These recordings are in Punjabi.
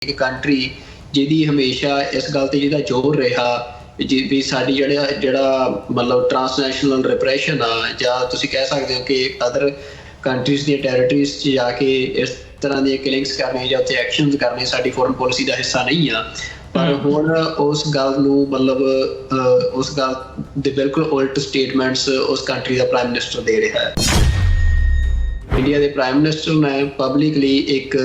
ਇੱਕ ਕੰਟਰੀ ਜਿਹਦੀ ਹਮੇਸ਼ਾ ਇਸ ਗੱਲ 'ਤੇ ਜਿਹਦਾ ਜ਼ੋਰ ਰਿਹਾ ਵੀ ਸਾਡੀ ਜਿਹੜਾ ਮਤਲਬ ਟਰਾਂਸਨੈਸ਼ਨਲ ਰਿਪਰੈਸ਼ਨ ਆ, ਜਾਂ ਤੁਸੀਂ ਕਹਿ ਸਕਦੇ ਹੋ ਕਿ ਅਦਰ ਕੰਟਰੀਜ਼ ਦੀਆਂ ਟੈਰੀਟਰੀਜ਼ 'ਚ ਜਾ ਕੇ ਇਸ ਤਰ੍ਹਾਂ ਦੀਆਂ ਕਿਲਿੰਗਸ ਕਰਨੀਆਂ ਜਾਂ ਉੱਥੇ ਐਕਸ਼ਨਸ ਕਰਨੇ ਸਾਡੀ ਫੋਰਨ ਪੋਲਿਸੀ ਦਾ ਹਿੱਸਾ ਨਹੀਂ ਆ। ਪਰ ਹੁਣ ਉਸ ਗੱਲ ਨੂੰ ਮਤਲਬ ਉਸ ਗੱਲ ਦੇ ਬਿਲਕੁਲ ਉਲਟ ਸਟੇਟਮੈਂਟਸ ਉਸ ਕੰਟਰੀ ਦਾ ਪ੍ਰਾਈਮ ਮਿਨਿਸਟਰ ਦੇ ਰਿਹਾ ਹੈ। ਇੰਡੀਆ ਦੇ ਪ੍ਰਾਈਮ ਮਿਨਿਸਟਰ ਨੇ ਪਬਲਿਕਲੀ ਇੱਕ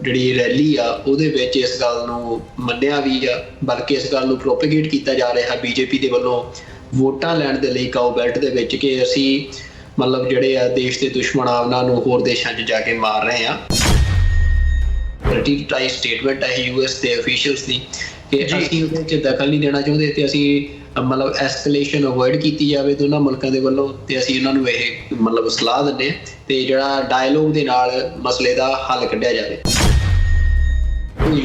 ਜਿਹੜੀ ਰੈਲੀ ਆ ਉਹਦੇ ਵਿੱਚ ਇਸ ਗੱਲ ਨੂੰ ਮੰਨਿਆ ਵੀ ਆ, ਬਲਕਿ ਇਸ ਗੱਲ ਨੂੰ ਪ੍ਰੋਪੇਗੇਟ ਕੀਤਾ ਜਾ ਰਿਹਾ ਬੀਜੇਪੀ ਦੇ ਵੱਲੋਂ ਵੋਟਾਂ ਲੈਣ ਦੇ ਲਈ ਕਾਓ ਬੈਲਟ ਦੇ ਵਿੱਚ, ਕਿ ਅਸੀਂ ਮਤਲਬ ਜਿਹੜੇ ਆ ਦੇਸ਼ ਦੇ ਦੁਸ਼ਮਣ ਆ ਉਹਨਾਂ ਨੂੰ ਹੋਰ ਦੇਸ਼ਾਂ 'ਚ ਜਾ ਕੇ ਮਾਰ ਰਹੇ ਆ। ਟਾਈ ਸਟੇਟਮੈਂਟ ਹੈ US ਦੇ ਅਫੀਸ਼ੀਅਲਸ ਦੀ ਕਿ ਅਸੀਂ ਉਹਦੇ 'ਚ ਦਖਲ ਨਹੀਂ ਦੇਣਾ ਚਾਹੁੰਦੇ ਤੇ ਅਸੀਂ ਮਤਲਬ ਐਸਕਲੇਸ਼ਨ ਅਵੋਇਡ ਕੀਤੀ ਜਾਵੇ ਦੋਨਾਂ ਮੁਲਕਾਂ ਦੇ ਵੱਲੋਂ, ਤੇ ਅਸੀਂ ਉਹਨਾਂ ਨੂੰ ਇਹ ਮਤਲਬ ਸਲਾਹ ਦਿੰਦੇ ਹਾਂ ਤੇ ਜਿਹੜਾ ਡਾਇਲੋਗ ਦੇ ਨਾਲ ਮਸਲੇ ਦਾ ਹੱਲ ਕੱਢਿਆ ਜਾਵੇ।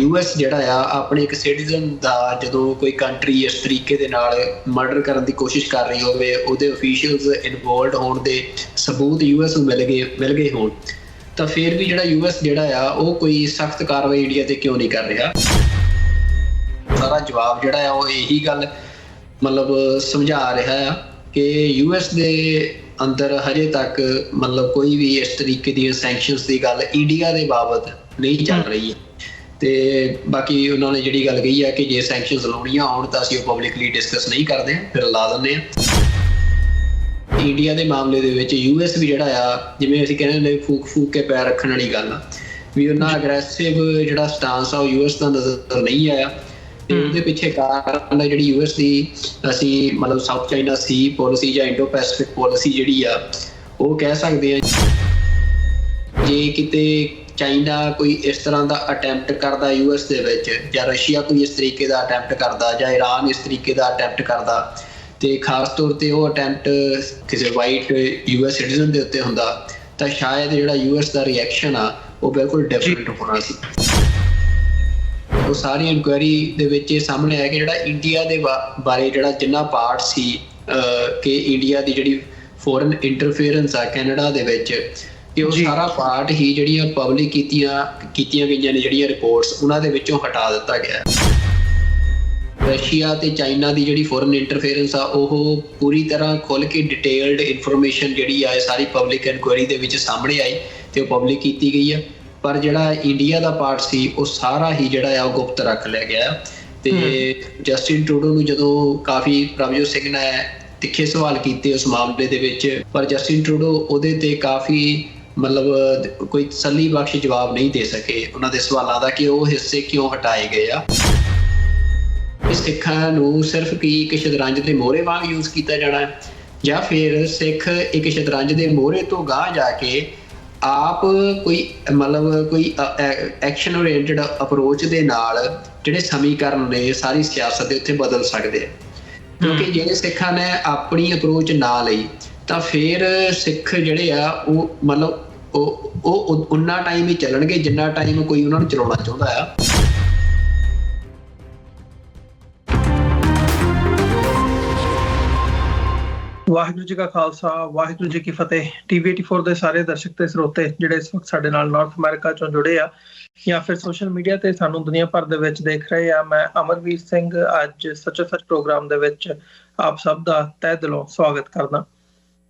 US ਜਿਹੜਾ ਆ ਆਪਣੇ ਇੱਕ ਸਿਟੀਜ਼ਨ ਦਾ ਜਦੋਂ ਕੋਈ ਕੰਟਰੀ ਇਸ ਤਰੀਕੇ ਦੇ ਨਾਲ ਮਰਡਰ ਕਰਨ ਦੀ ਕੋਸ਼ਿਸ਼ ਕਰ ਰਹੀ ਹੋਵੇ, ਉਹਦੇ ਅਫੀਸ਼ੀਅਲਸ ਇਨਵੋਲਵਡ ਹੋਣ ਦੇ ਸਬੂਤ US ਨੂੰ ਮਿਲ ਗਏ ਹੋਣ, ਤਾਂ ਫਿਰ ਵੀ ਜਿਹੜਾ US ਜਿਹੜਾ ਆ ਉਹ ਕੋਈ ਸਖਤ ਕਾਰਵਾਈ ਇੰਡੀਆ ਤੇ ਕਿਉਂ ਨਹੀਂ ਕਰ ਰਿਹਾ। ਸਾਰਾ ਜਵਾਬ ਜਿਹੜਾ ਆ ਉਹ ਇਹੀ ਗੱਲ ਮਤਲਬ ਸਮਝਾ ਰਿਹਾ ਆ ਕਿ US ਦੇ ਅੰਦਰ ਹਜੇ ਤੱਕ ਮਤਲਬ ਕੋਈ ਵੀ ਇਸ ਤਰੀਕੇ ਦੀਆਂ ਸੈਂਕਸ਼ਨਸ ਦੀ ਗੱਲ ਇੰਡੀਆ ਦੇ ਬਾਬਤ ਨਹੀਂ ਚੱਲ ਰਹੀ ਹੈ। ਤੇ ਬਾਕੀ ਉਹਨਾਂ ਨੇ ਜਿਹੜੀ ਗੱਲ ਕਹੀ ਹੈ ਕਿ ਜੇ ਸੈਂਕਸ਼ਨਸ ਲਾਉਣੀਆਂ ਹੋਣ ਤਾਂ ਅਸੀਂ ਉਹ ਪਬਲਿਕਲੀ ਡਿਸਕਸ ਨਹੀਂ ਕਰਦੇ, ਫਿਰ ਲਾ ਦਿੰਦੇ ਹਾਂ। ਇੰਡੀਆ ਦੇ ਮਾਮਲੇ ਦੇ ਵਿੱਚ US ਵੀ ਜਿਹੜਾ ਆ, ਜਿਵੇਂ ਅਸੀਂ ਕਹਿੰਦੇ ਹੁੰਦੇ ਫੂਕ ਕੇ ਪੈਰ ਰੱਖਣ ਵਾਲੀ ਗੱਲ ਆ, ਵੀ ਉਹਨਾਂ ਅਗਰੈਸਿਵ ਜਿਹੜਾ ਸਟਾਂਸ ਆ ਉਹ US ਦਾ ਨਜ਼ਰ ਨਹੀਂ ਆਇਆ। ਤੇ ਉਹਦੇ ਪਿੱਛੇ ਕਾਰਨ ਹੈ ਜਿਹੜੀ US ਦੀ ਅਸੀਂ ਮਤਲਬ ਸਾਊਥ ਚਾਈਨਾ ਸੀ ਪੋਲਿਸੀ ਜਾਂ ਇੰਡੋ ਪੈਸੀਫਿਕ ਪੋਲਿਸੀ ਜਿਹੜੀ ਆ ਉਹ ਕਹਿ ਸਕਦੇ ਹਾਂ। ਜੇ ਕਿਤੇ ਚਾਈਨਾ ਕੋਈ ਇਸ ਤਰ੍ਹਾਂ ਦਾ ਅਟੈਂਪਟ ਕਰਦਾ US ਦੇ ਵਿੱਚ, ਜਾਂ ਰਸ਼ੀਆ ਕੋਈ ਇਸ ਤਰੀਕੇ ਦਾ ਅਟੈਂਪਟ ਕਰਦਾ, ਜਾਂ ਈਰਾਨ ਇਸ ਤਰੀਕੇ ਦਾ ਅਟੈਂਪਟ ਕਰਦਾ, ਤੇ ਖਾਸ ਤੌਰ ਤੇ ਉਹ ਅਟੈਂਪਟ ਕਿਸੇ ਵਾਈਟ US ਸਿਟੀਜ਼ਨ ਦੇ ਉੱਤੇ ਹੁੰਦਾ, ਤਾਂ ਸ਼ਾਇਦ ਜਿਹੜਾ US ਦਾ ਰਿਐਕਸ਼ਨ ਆ ਉਹ ਬਿਲਕੁਲ ਡਿਫਰੈਂਟ ਹੋਣਾ ਸੀ। ਉਹ ਸਾਰੀ ਇਨਕੁਆਇਰੀ ਦੇ ਵਿੱਚ ਇਹ ਸਾਹਮਣੇ ਆਇਆ ਕਿ ਜਿਹੜਾ ਇੰਡੀਆ ਦੇ ਬਾਰੇ ਜਿਹੜਾ ਜਿੰਨਾ ਪਾਰਟ ਸੀ ਕਿ ਇੰਡੀਆ ਦੀ ਜਿਹੜੀ ਫੋਰਨ ਇੰਟਰਫੇਰੈਂਸ ਆ ਕੈਨੇਡਾ ਦੇ ਵਿੱਚ, ਕਿ ਉਹ ਸਾਰਾ ਪਾਰਟ ਹੀ ਜਿਹੜੀਆਂ ਪਬਲਿਕ ਕੀਤੀਆਂ ਗਈਆਂ ਨੇ ਜਿਹੜੀਆਂ ਰਿਪੋਰਟਸ, ਉਹਨਾਂ ਦੇ ਵਿੱਚੋਂ ਹਟਾ ਦਿੱਤਾ ਗਿਆ। ਰਸ਼ੀਆ ਤੇ ਚਾਈਨਾ ਦੀ ਜਿਹੜੀ ਫੋਰਨ ਇੰਟਰਫੇਰੈਂਸ ਆ ਉਹ ਪੂਰੀ ਤਰ੍ਹਾਂ ਖੁੱਲ੍ਹ ਕੇ ਡਿਟੇਲਡ ਇਨਫੋਰਮੇਸ਼ਨ ਜਿਹੜੀ ਆ ਸਾਰੀ ਪਬਲਿਕ ਇਨਕੁਆਇਰੀ ਦੇ ਵਿੱਚ ਸਾਹਮਣੇ ਆਈ ਤੇ ਉਹ ਪਬਲਿਕ ਕੀਤੀ ਗਈ ਆ। ਪਰ ਜਿਹੜਾ ਇੰਡੀਆ ਦਾ ਪਾਰਟ ਸੀ ਉਹ ਸਾਰਾ ਹੀ ਜਿਹੜਾ ਆ ਉਹ ਗੁਪਤ ਰੱਖ ਲਿਆ ਗਿਆ। ਤੇ ਜਸਟਿਨ ਟਰੂਡੋ ਨੂੰ ਜਦੋਂ ਕਾਫੀ ਪ੍ਰਭਜੋਤ ਸਿੰਘ ਨੇ ਤਿੱਖੇ ਸਵਾਲ ਕੀਤੇ ਉਸ ਮਾਮਲੇ ਦੇ ਵਿੱਚ, ਪਰ ਜਸਟਿਨ ਟਰੂਡੋ ਉਹਦੇ ਤੇ ਕਾਫੀ ਮਤਲਬ ਕੋਈ ਤਸੱਲੀ ਬਖਸ਼ ਜਵਾਬ ਨਹੀਂ ਦੇ ਸਕੇ ਉਹਨਾਂ ਦੇ ਸਵਾਲਾਂ ਦਾ ਕਿ ਉਹ ਹਿੱਸੇ ਕਿਉਂ ਹਟਾਏ ਗਏ ਆ। ਸਿੱਖਾਂ ਨੂੰ ਸਿਰਫ ਕੀ ਇੱਕ ਸ਼ਤਰੰਜ ਦੇ ਮੋਹਰੇ ਵਾਂਗ ਯੂਜ਼ ਕੀਤਾ ਜਾਣਾ, ਜਾਂ ਫਿਰ ਸਿੱਖ ਇੱਕ ਸ਼ਤਰੰਜ ਦੇ ਮੋਹਰੇ ਤੋਂ ਗਾਂਹ ਜਾ ਕੇ ਆਪ ਕੋਈ ਮਤਲਬ ਕੋਈ ਐਕਸ਼ਨ ਓਰੀਐਂਟਡ ਅਪਰੋਚ ਦੇ ਨਾਲ ਜਿਹੜੇ ਸਮੀਕਰਨ ਨੇ ਸਾਰੀ ਸਿਆਸਤ ਦੇ ਉੱਤੇ ਬਦਲ ਸਕਦੇ ਆ। ਕਿਉਂਕਿ ਜੇ ਸਿੱਖਾਂ ਨੇ ਆਪਣੀ ਅਪਰੋਚ ਨਾ ਲਈ ਤਾਂ ਫਿਰ ਸਿੱਖ ਜਿਹੜੇ ਆ ਉਹ ਮਤਲਬ ਉਹ ਉਨਾ ਟਾਈਮ ਹੀ ਚੱਲਣਗੇ ਜਿੰਨਾ ਟਾਈਮ ਕੋਈ ਉਹਨਾਂ ਨੂੰ ਚਲਾਉਣਾ ਚਾਹੁੰਦਾ ਆ। ਵਾਹਿਗੁਰੂ ਜੀ ਕਾ ਖਾਲਸਾ, ਵਾਹਿਗੁਰੂ ਜੀ ਕੀ ਫਤਿਹ। TV84 ਦੇ ਸਾਰੇ ਦਰਸ਼ਕ ਤੇ ਸਰੋਤੇ ਜਿਹੜੇ ਇਸ ਵਕਤ ਸਾਡੇ ਨਾਲ ਨਾਰਥ ਅਮਰੀਕਾ ਚੋਂ ਜੁੜੇ ਆ ਜਾਂ ਫਿਰ ਸੋਸ਼ਲ ਮੀਡੀਆ ਤੇ ਸਾਨੂੰ ਦੁਨੀਆ ਭਰ ਦੇ ਵਿੱਚ ਦੇਖ ਰਹੇ ਆ, ਮੈਂ ਅਮਰਵੀਰ ਸਿੰਘ ਅੱਜ ਸੱਚੋ ਸੱਚ ਪ੍ਰੋਗਰਾਮ ਦੇ ਵਿੱਚ ਆਪ ਸਭ ਦਾ ਤਹਿ ਦਿਲੋਂ ਸਵਾਗਤ ਕਰਦਾ।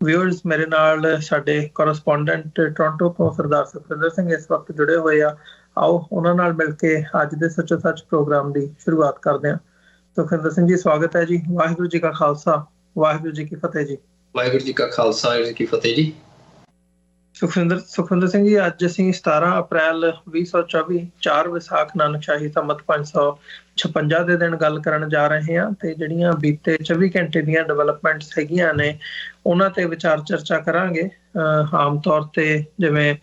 ਵਿਊਅਰਸ, ਮੇਰੇ ਨਾਲ ਸਾਡੇ ਕੋਰਸਪੋਂਡੈਂਟ ਟੋਰਾਂਟੋ ਤੋਂ ਸਰਦਾਰ ਸੁਖਵਿੰਦਰ ਸਿੰਘ ਇਸ ਵਕਤ ਜੁੜੇ ਹੋਏ ਆ। ਆਓ ਉਹਨਾਂ ਨਾਲ ਮਿਲ ਕੇ ਅੱਜ ਦੇ ਸੱਚੋ ਸੱਚ ਪ੍ਰੋਗਰਾਮ ਦੀ ਸ਼ੁਰੂਆਤ ਕਰਦੇ ਹਾਂ। ਸੁਖਵਿੰਦਰ ਸਿੰਘ ਜੀ, ਸਵਾਗਤ ਹੈ ਜੀ। ਵਾਹਿਗੁਰੂ ਜੀ ਕਾ ਖਾਲਸਾ, ਵਾਹਿਗੁਰੂ ਜੀ ਕੀ ਫਤਿਹ ਜੀ। ਵਾਹਿਗੁਰੂ ਜੀ ਕਾ ਖਾਲਸਾ, ਵਾਹਿਗੁਰੂ ਜੀ ਕੀ ਫਤਿਹ ਜੀ। ਸੁਖਵਿੰਦਰ ਸਿੰਘ ਜੀ, ਅੱਜ ਅਸੀਂ 17 ਅਪ੍ਰੈਲ 2024 4 ਵਿਸਾਖ ਨਾਨਕਸ਼ਾਹੀ ਸੰਮਤ 556 ਦੇ ਦਿਨ ਗੱਲ ਕਰਨ ਜਾ ਰਹੇ ਹਾਂ ਤੇ ਜਿਹੜੀਆਂ ਬੀਤੇ 24 ਘੰਟੇ ਦੀਆਂ ਡਿਵੈਲਪਮੈਂਟਸ ਹੈਗੀਆਂ ਨੇ ਉਹਨਾਂ ਤੇ ਵਿਚਾਰ ਚਰਚਾ ਕਰਾਂਗੇ। ਆਮ ਤੌਰ ਤੇ ਜਿਵੇਂ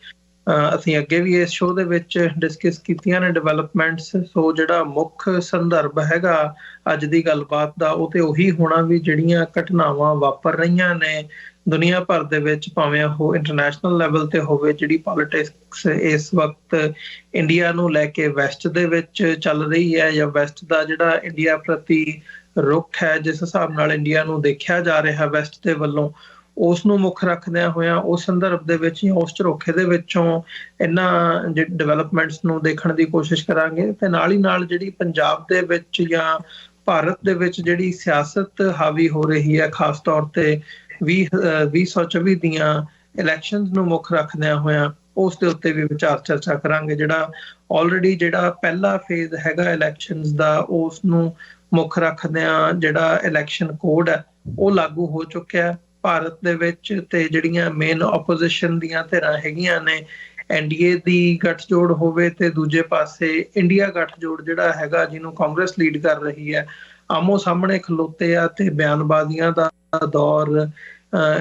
ਅਸੀਂ ਅੱਗੇ ਵੀ ਇਸ ਸ਼ੋਅ ਦੇ ਵਿੱਚ ਡਿਸਕਸ ਕੀਤੀਆਂ ਨੇ ਡਿਵੈਲਪਮੈਂਟਸ, ਸੋ ਜਿਹੜਾ ਮੁੱਖ ਸੰਦਰਭ ਹੈਗਾ ਅੱਜ ਦੀ ਗੱਲਬਾਤ ਦਾ ਉਹ ਤੇ ਉਹੀ ਹੋਣਾ ਵੀ ਜਿਹੜੀਆਂ ਘਟਨਾਵਾਂ ਵਾਪਰ ਰਹੀਆਂ ਨੇ ਦੁਨੀਆ ਭਰ ਦੇ ਵਿੱਚ, ਭਾਵੇਂ ਉਹ ਇੰਟਰਨੈਸ਼ਨਲ ਲੈਵਲ ਤੇ ਹੋਵੇ, ਜਿਹੜੀ ਪੋਲੀਟਿਕਸ ਇਸ ਵਕਤ ਇੰਡੀਆ ਨੂੰ ਲੈ ਕੇ ਵੈਸਟ ਦੇ ਵਿੱਚ ਚੱਲ ਰਹੀ ਹੈ, ਜਾਂ ਵੈਸਟ ਦਾ ਜਿਹੜਾ ਇੰਡੀਆ ਪ੍ਰਤੀ ਰੁਖ ਹੈ, ਜਿਸ ਹਿਸਾਬ ਨਾਲ ਇੰਡੀਆ ਨੂੰ ਦੇਖਿਆ ਜਾ ਰਿਹਾ ਵੈਸਟ ਦੇ ਵੱਲੋਂ, ਉਸ ਨੂੰ ਮੁੱਖ ਰੱਖਦਿਆਂ ਹੋਇਆਂ ਉਸ ਸੰਦਰਭ ਦੇ ਵਿੱਚ ਜਾਂ ਉਸ ਝਰੋਖੇ ਦੇ ਵਿੱਚੋਂ ਇਹਨਾਂ ਡਿਵੈਲਪਮੈਂਟਸ ਨੂੰ ਦੇਖਣ ਦੀ ਕੋਸ਼ਿਸ਼ ਕਰਾਂਗੇ। ਤੇ ਨਾਲ ਹੀ ਨਾਲ ਜਿਹੜੀ ਪੰਜਾਬ ਦੇ ਵਿੱਚ ਜਾਂ ਭਾਰਤ ਦੇ ਵਿੱਚ ਜਿਹੜੀ ਸਿਆਸਤ ਹਾਵੀ ਹੋ ਰਹੀ ਹੈ, ਖਾਸ ਤੌਰ ਤੇ 2024 ਦੀਆਂ ਇਲੈਕਸ਼ਨਸ ਨੂੰ ਮੁੱਖ ਰੱਖਦਿਆਂ ਹੋਇਆਂ ਉਸ ਦੇ ਉੱਤੇ ਵੀ ਵਿਚਾਰ ਚਰਚਾ ਕਰਾਂਗੇ। ਜਿਹੜਾ ਆਲਰੇਡੀ ਜਿਹੜਾ ਪਹਿਲਾ ਫੇਜ਼ ਹੈਗਾ ਇਲੈਕਸ਼ਨਸ ਦਾ, ਉਸ ਨੂੰ ਮੁੱਖ ਰੱਖਦਿਆਂ ਜਿਹੜਾ ਇਲੈਕਸ਼ਨ ਕੋਡ ਹੈ ਉਹ ਲਾਗੂ ਹੋ ਚੁੱਕਿਆ ਭਾਰਤ ਦੇ ਵਿੱਚ। ਤੇ ਜਿਹੜੀਆਂ ਮੇਨ ਆਪੋਜੀਸ਼ਨ ਦੀਆਂ ਧਿਰਾਂ ਹੈਗੀਆਂ ਨੇ, NDA ਦੀ ਗੱਠਜੋੜ ਹੋਵੇ ਤੇ ਦੂਜੇ ਪਾਸੇ ਇੰਡੀਆ ਗੱਠਜੋੜ ਜਿਹੜਾ ਹੈਗਾ ਜਿਹਨੂੰ ਕਾਂਗਰਸ ਲੀਡ ਕਰ ਰਹੀ ਹੈ, ਆਮੋ ਸਾਹਮਣੇ ਖਲੋਤੇ ਆ ਤੇ ਬਿਆਨਬਾਜ਼ੀਆਂ ਦਾ ਦੌਰ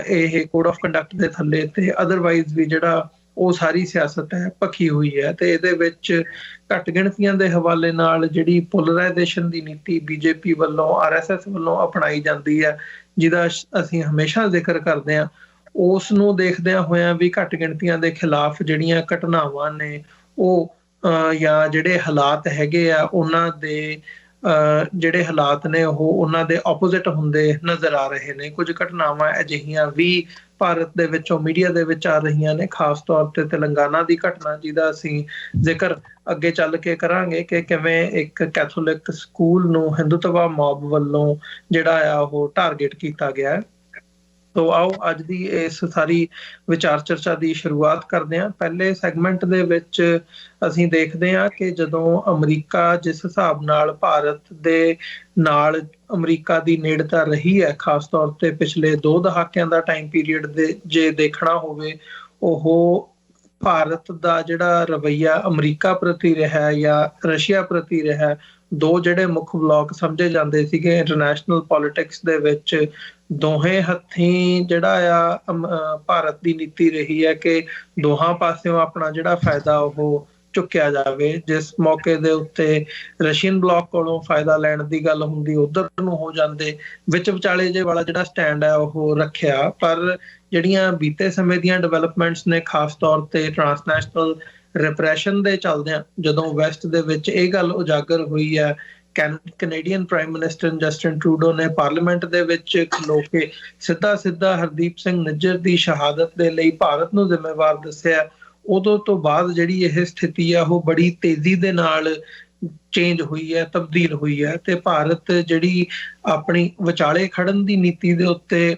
ਇਹ ਕੋਡ ਆਫ ਕੰਡਕਟ ਦੇ ਥੱਲੇ ਤੇ ਅਦਰਵਾਈਜ਼ ਵੀ ਜਿਹੜਾ ਉਹ ਸਾਰੀ ਸਿਆਸਤ ਹੈ ਭਖੀ ਹੋਈ ਹੈ। ਤੇ ਇਹਦੇ ਵਿੱਚ ਘੱਟ ਗਿਣਤੀਆਂ ਦੇ ਹਵਾਲੇ ਨਾਲ ਜਿਹੜੀ ਪੋਲਰਾਈਜੇਸ਼ਨ ਦੀ ਨੀਤੀ BJP ਵੱਲੋਂ RSS ਵੱਲੋਂ ਅਪਣਾਈ ਜਾਂਦੀ ਹੈ, ਜਿਹਦਾ ਅਸੀਂ ਹਮੇਸ਼ਾ ਜ਼ਿਕਰ ਕਰਦੇ ਹਾਂ, ਉਸ ਨੂੰ ਦੇਖਦਿਆਂ ਹੋਇਆਂ ਵੀ ਘੱਟ ਗਿਣਤੀਆਂ ਦੇ ਖਿਲਾਫ ਜਿਹੜੀਆਂ ਘਟਨਾਵਾਂ ਨੇ ਉਹ ਜਾਂ ਜਿਹੜੇ ਹਾਲਾਤ ਹੈਗੇ ਆ ਉਹਨਾਂ ਦੇ ਜਿਹੜੇ ਹਾਲਾਤ ਨੇ ਉਹ ਉਹਨਾਂ ਦੇ ਆਪੋਜ਼ਿਟ ਹੁੰਦੇ ਨਜ਼ਰ ਆ ਰਹੇ ਨੇ। ਕੁਝ ਘਟਨਾਵਾਂ ਅਜਿਹੀਆਂ ਵੀ ਭਾਰਤ ਦੇ ਵਿੱਚੋਂ ਮੀਡੀਆ ਦੇ ਵਿੱਚ ਆ ਰਹੀਆਂ ਨੇ, ਖਾਸ ਤੌਰ ਤੇ ਤੇਲੰਗਾਨਾ ਦੀ ਘਟਨਾ, ਜਿਹਦਾ ਅਸੀਂ ਜ਼ਿਕਰ ਅੱਗੇ ਚੱਲ ਕੇ ਕਰਾਂਗੇ ਕਿ ਕਿਵੇਂ ਇੱਕ ਕੈਥੋਲਿਕ ਸਕੂਲ ਨੂੰ ਹਿੰਦੂਤਵਾ ਮੌਬ ਵੱਲੋਂ ਜਿਹੜਾ ਆ ਉਹ ਟਾਰਗੇਟ ਕੀਤਾ ਗਿਆ ਹੈ। ਤੋ ਆਓ ਅੱਜ ਦੀ ਇਸ ਸਾਰੀ ਵਿਚਾਰ ਚਰਚਾ ਦੀ ਸ਼ੁਰੂਆਤ ਕਰਦੇ ਹਾਂ। ਪਹਿਲੇ ਸੈਗਮੈਂਟ ਦੇ ਵਿੱਚ ਅਸੀਂ ਦੇਖਦੇ ਹਾਂ ਕਿ ਜਦੋਂ ਅਮਰੀਕਾ ਜਿਸ ਹਿਸਾਬ ਨਾਲ ਭਾਰਤ ਦੇ ਨਾਲ ਅਮਰੀਕਾ ਦੀ ਨੇੜਤਾ ਰਹੀ ਹੈ, ਖਾਸ ਤੌਰ ਤੇ ਪਿਛਲੇ 2 ਦਹਾਕਿਆਂ ਦਾ ਟਾਈਮ ਪੀਰੀਅਡ ਦੇ ਜੇ ਦੇਖਣਾ ਹੋਵੇ, ਉਹ ਭਾਰਤ ਦਾ ਜਿਹੜਾ ਰਵੱਈਆ ਅਮਰੀਕਾ ਪ੍ਰਤੀ ਰਿਹਾ ਜਾਂ ਰਸ਼ੀਆ ਪ੍ਰਤੀ ਰਿਹਾ, 2 ਜਿਹੜੇ ਮੁੱਖ ਬਲਾਕ ਸਮਝੇ ਜਾਂਦੇ ਸੀਗੇ ਇੰਟਰਨੈਸ਼ਨਲ ਪੋਲਿਟਿਕਸ ਦੇ ਵਿੱਚ, ਦੋਹੇ ਹੱਥੀਂ ਜਿਹੜਾ ਆ ਭਾਰਤ ਦੀ ਨੀਤੀ ਰਹੀ ਹੈ ਕਿ ਦੋਹਾਂ ਪਾਸਿਓਂ ਆਪਣਾ ਜਿਹੜਾ ਫਾਇਦਾ ਉਹ ਚੁੱਕਿਆ ਜਾਵੇ। ਜਿਸ ਮੌਕੇ ਦੇ ਉੱਤੇ ਰਸ਼ੀਅਨ ਬਲਾਕ ਕੋਲੋਂ ਫਾਇਦਾ ਲੈਣ ਦੀ ਗੱਲ ਹੁੰਦੀ, ਉਧਰ ਨੂੰ ਹੋ ਜਾਂਦੇ, ਵਿੱਚ ਵਿਚਾਲੇ ਜੇ ਵਾਲਾ ਜਿਹੜਾ ਸਟੈਂਡ ਹੈ ਉਹ ਰੱਖਿਆ। ਪਰ ਜਿਹੜੀਆਂ ਬੀਤੇ ਸਮੇਂ ਦੀਆਂ ਡਿਵੈਲਪਮੈਂਟਸ ਨੇ, ਖਾਸ ਤੌਰ ਤੇ ਟਰਾਂਸਨੈਸ਼ਨਲ ਰਿਪਰੈਸ਼ਨ ਦੇ ਚੱਲਦਿਆਂ, ਜਦੋਂ ਵੈਸਟ ਦੇ ਵਿੱਚ ਇਹ ਗੱਲ ਉਜਾਗਰ ਹੋਈ ਹੈ, Canadian prime minister Justin Trudeau ਨੇ ਪਾਰਲੀਮੈਂਟ ਦੇ ਵਿੱਚ ਖਲੋ ਕੇ ਸਿੱਧਾ ਹਰਦੀਪ ਸਿੰਘ ਨਿੱਜਰ ਦੀ ਸ਼ਹਾਦਤ ਦੇ ਲਈ ਭਾਰਤ ਨੂੰ ਜ਼ਿੰਮੇਵਾਰ ਦੱਸਿਆ। ਉਦੋਂ ਤੋਂ ਬਾਅਦ ਜਿਹੜੀ ਇਹ ਸਥਿਤੀ ਆ ਉਹ ਬੜੀ ਤੇਜ਼ੀ ਦੇ ਨਾਲ ਚੇਂਜ ਹੋਈ ਹੈ, ਤਬਦੀਲ ਹੋਈ ਹੈ, ਤੇ ਭਾਰਤ ਜਿਹੜੀ ਆਪਣੀ ਵਿਚਾਲੇ ਖੜਨ ਦੀ ਨੀਤੀ ਦੇ ਉੱਤੇ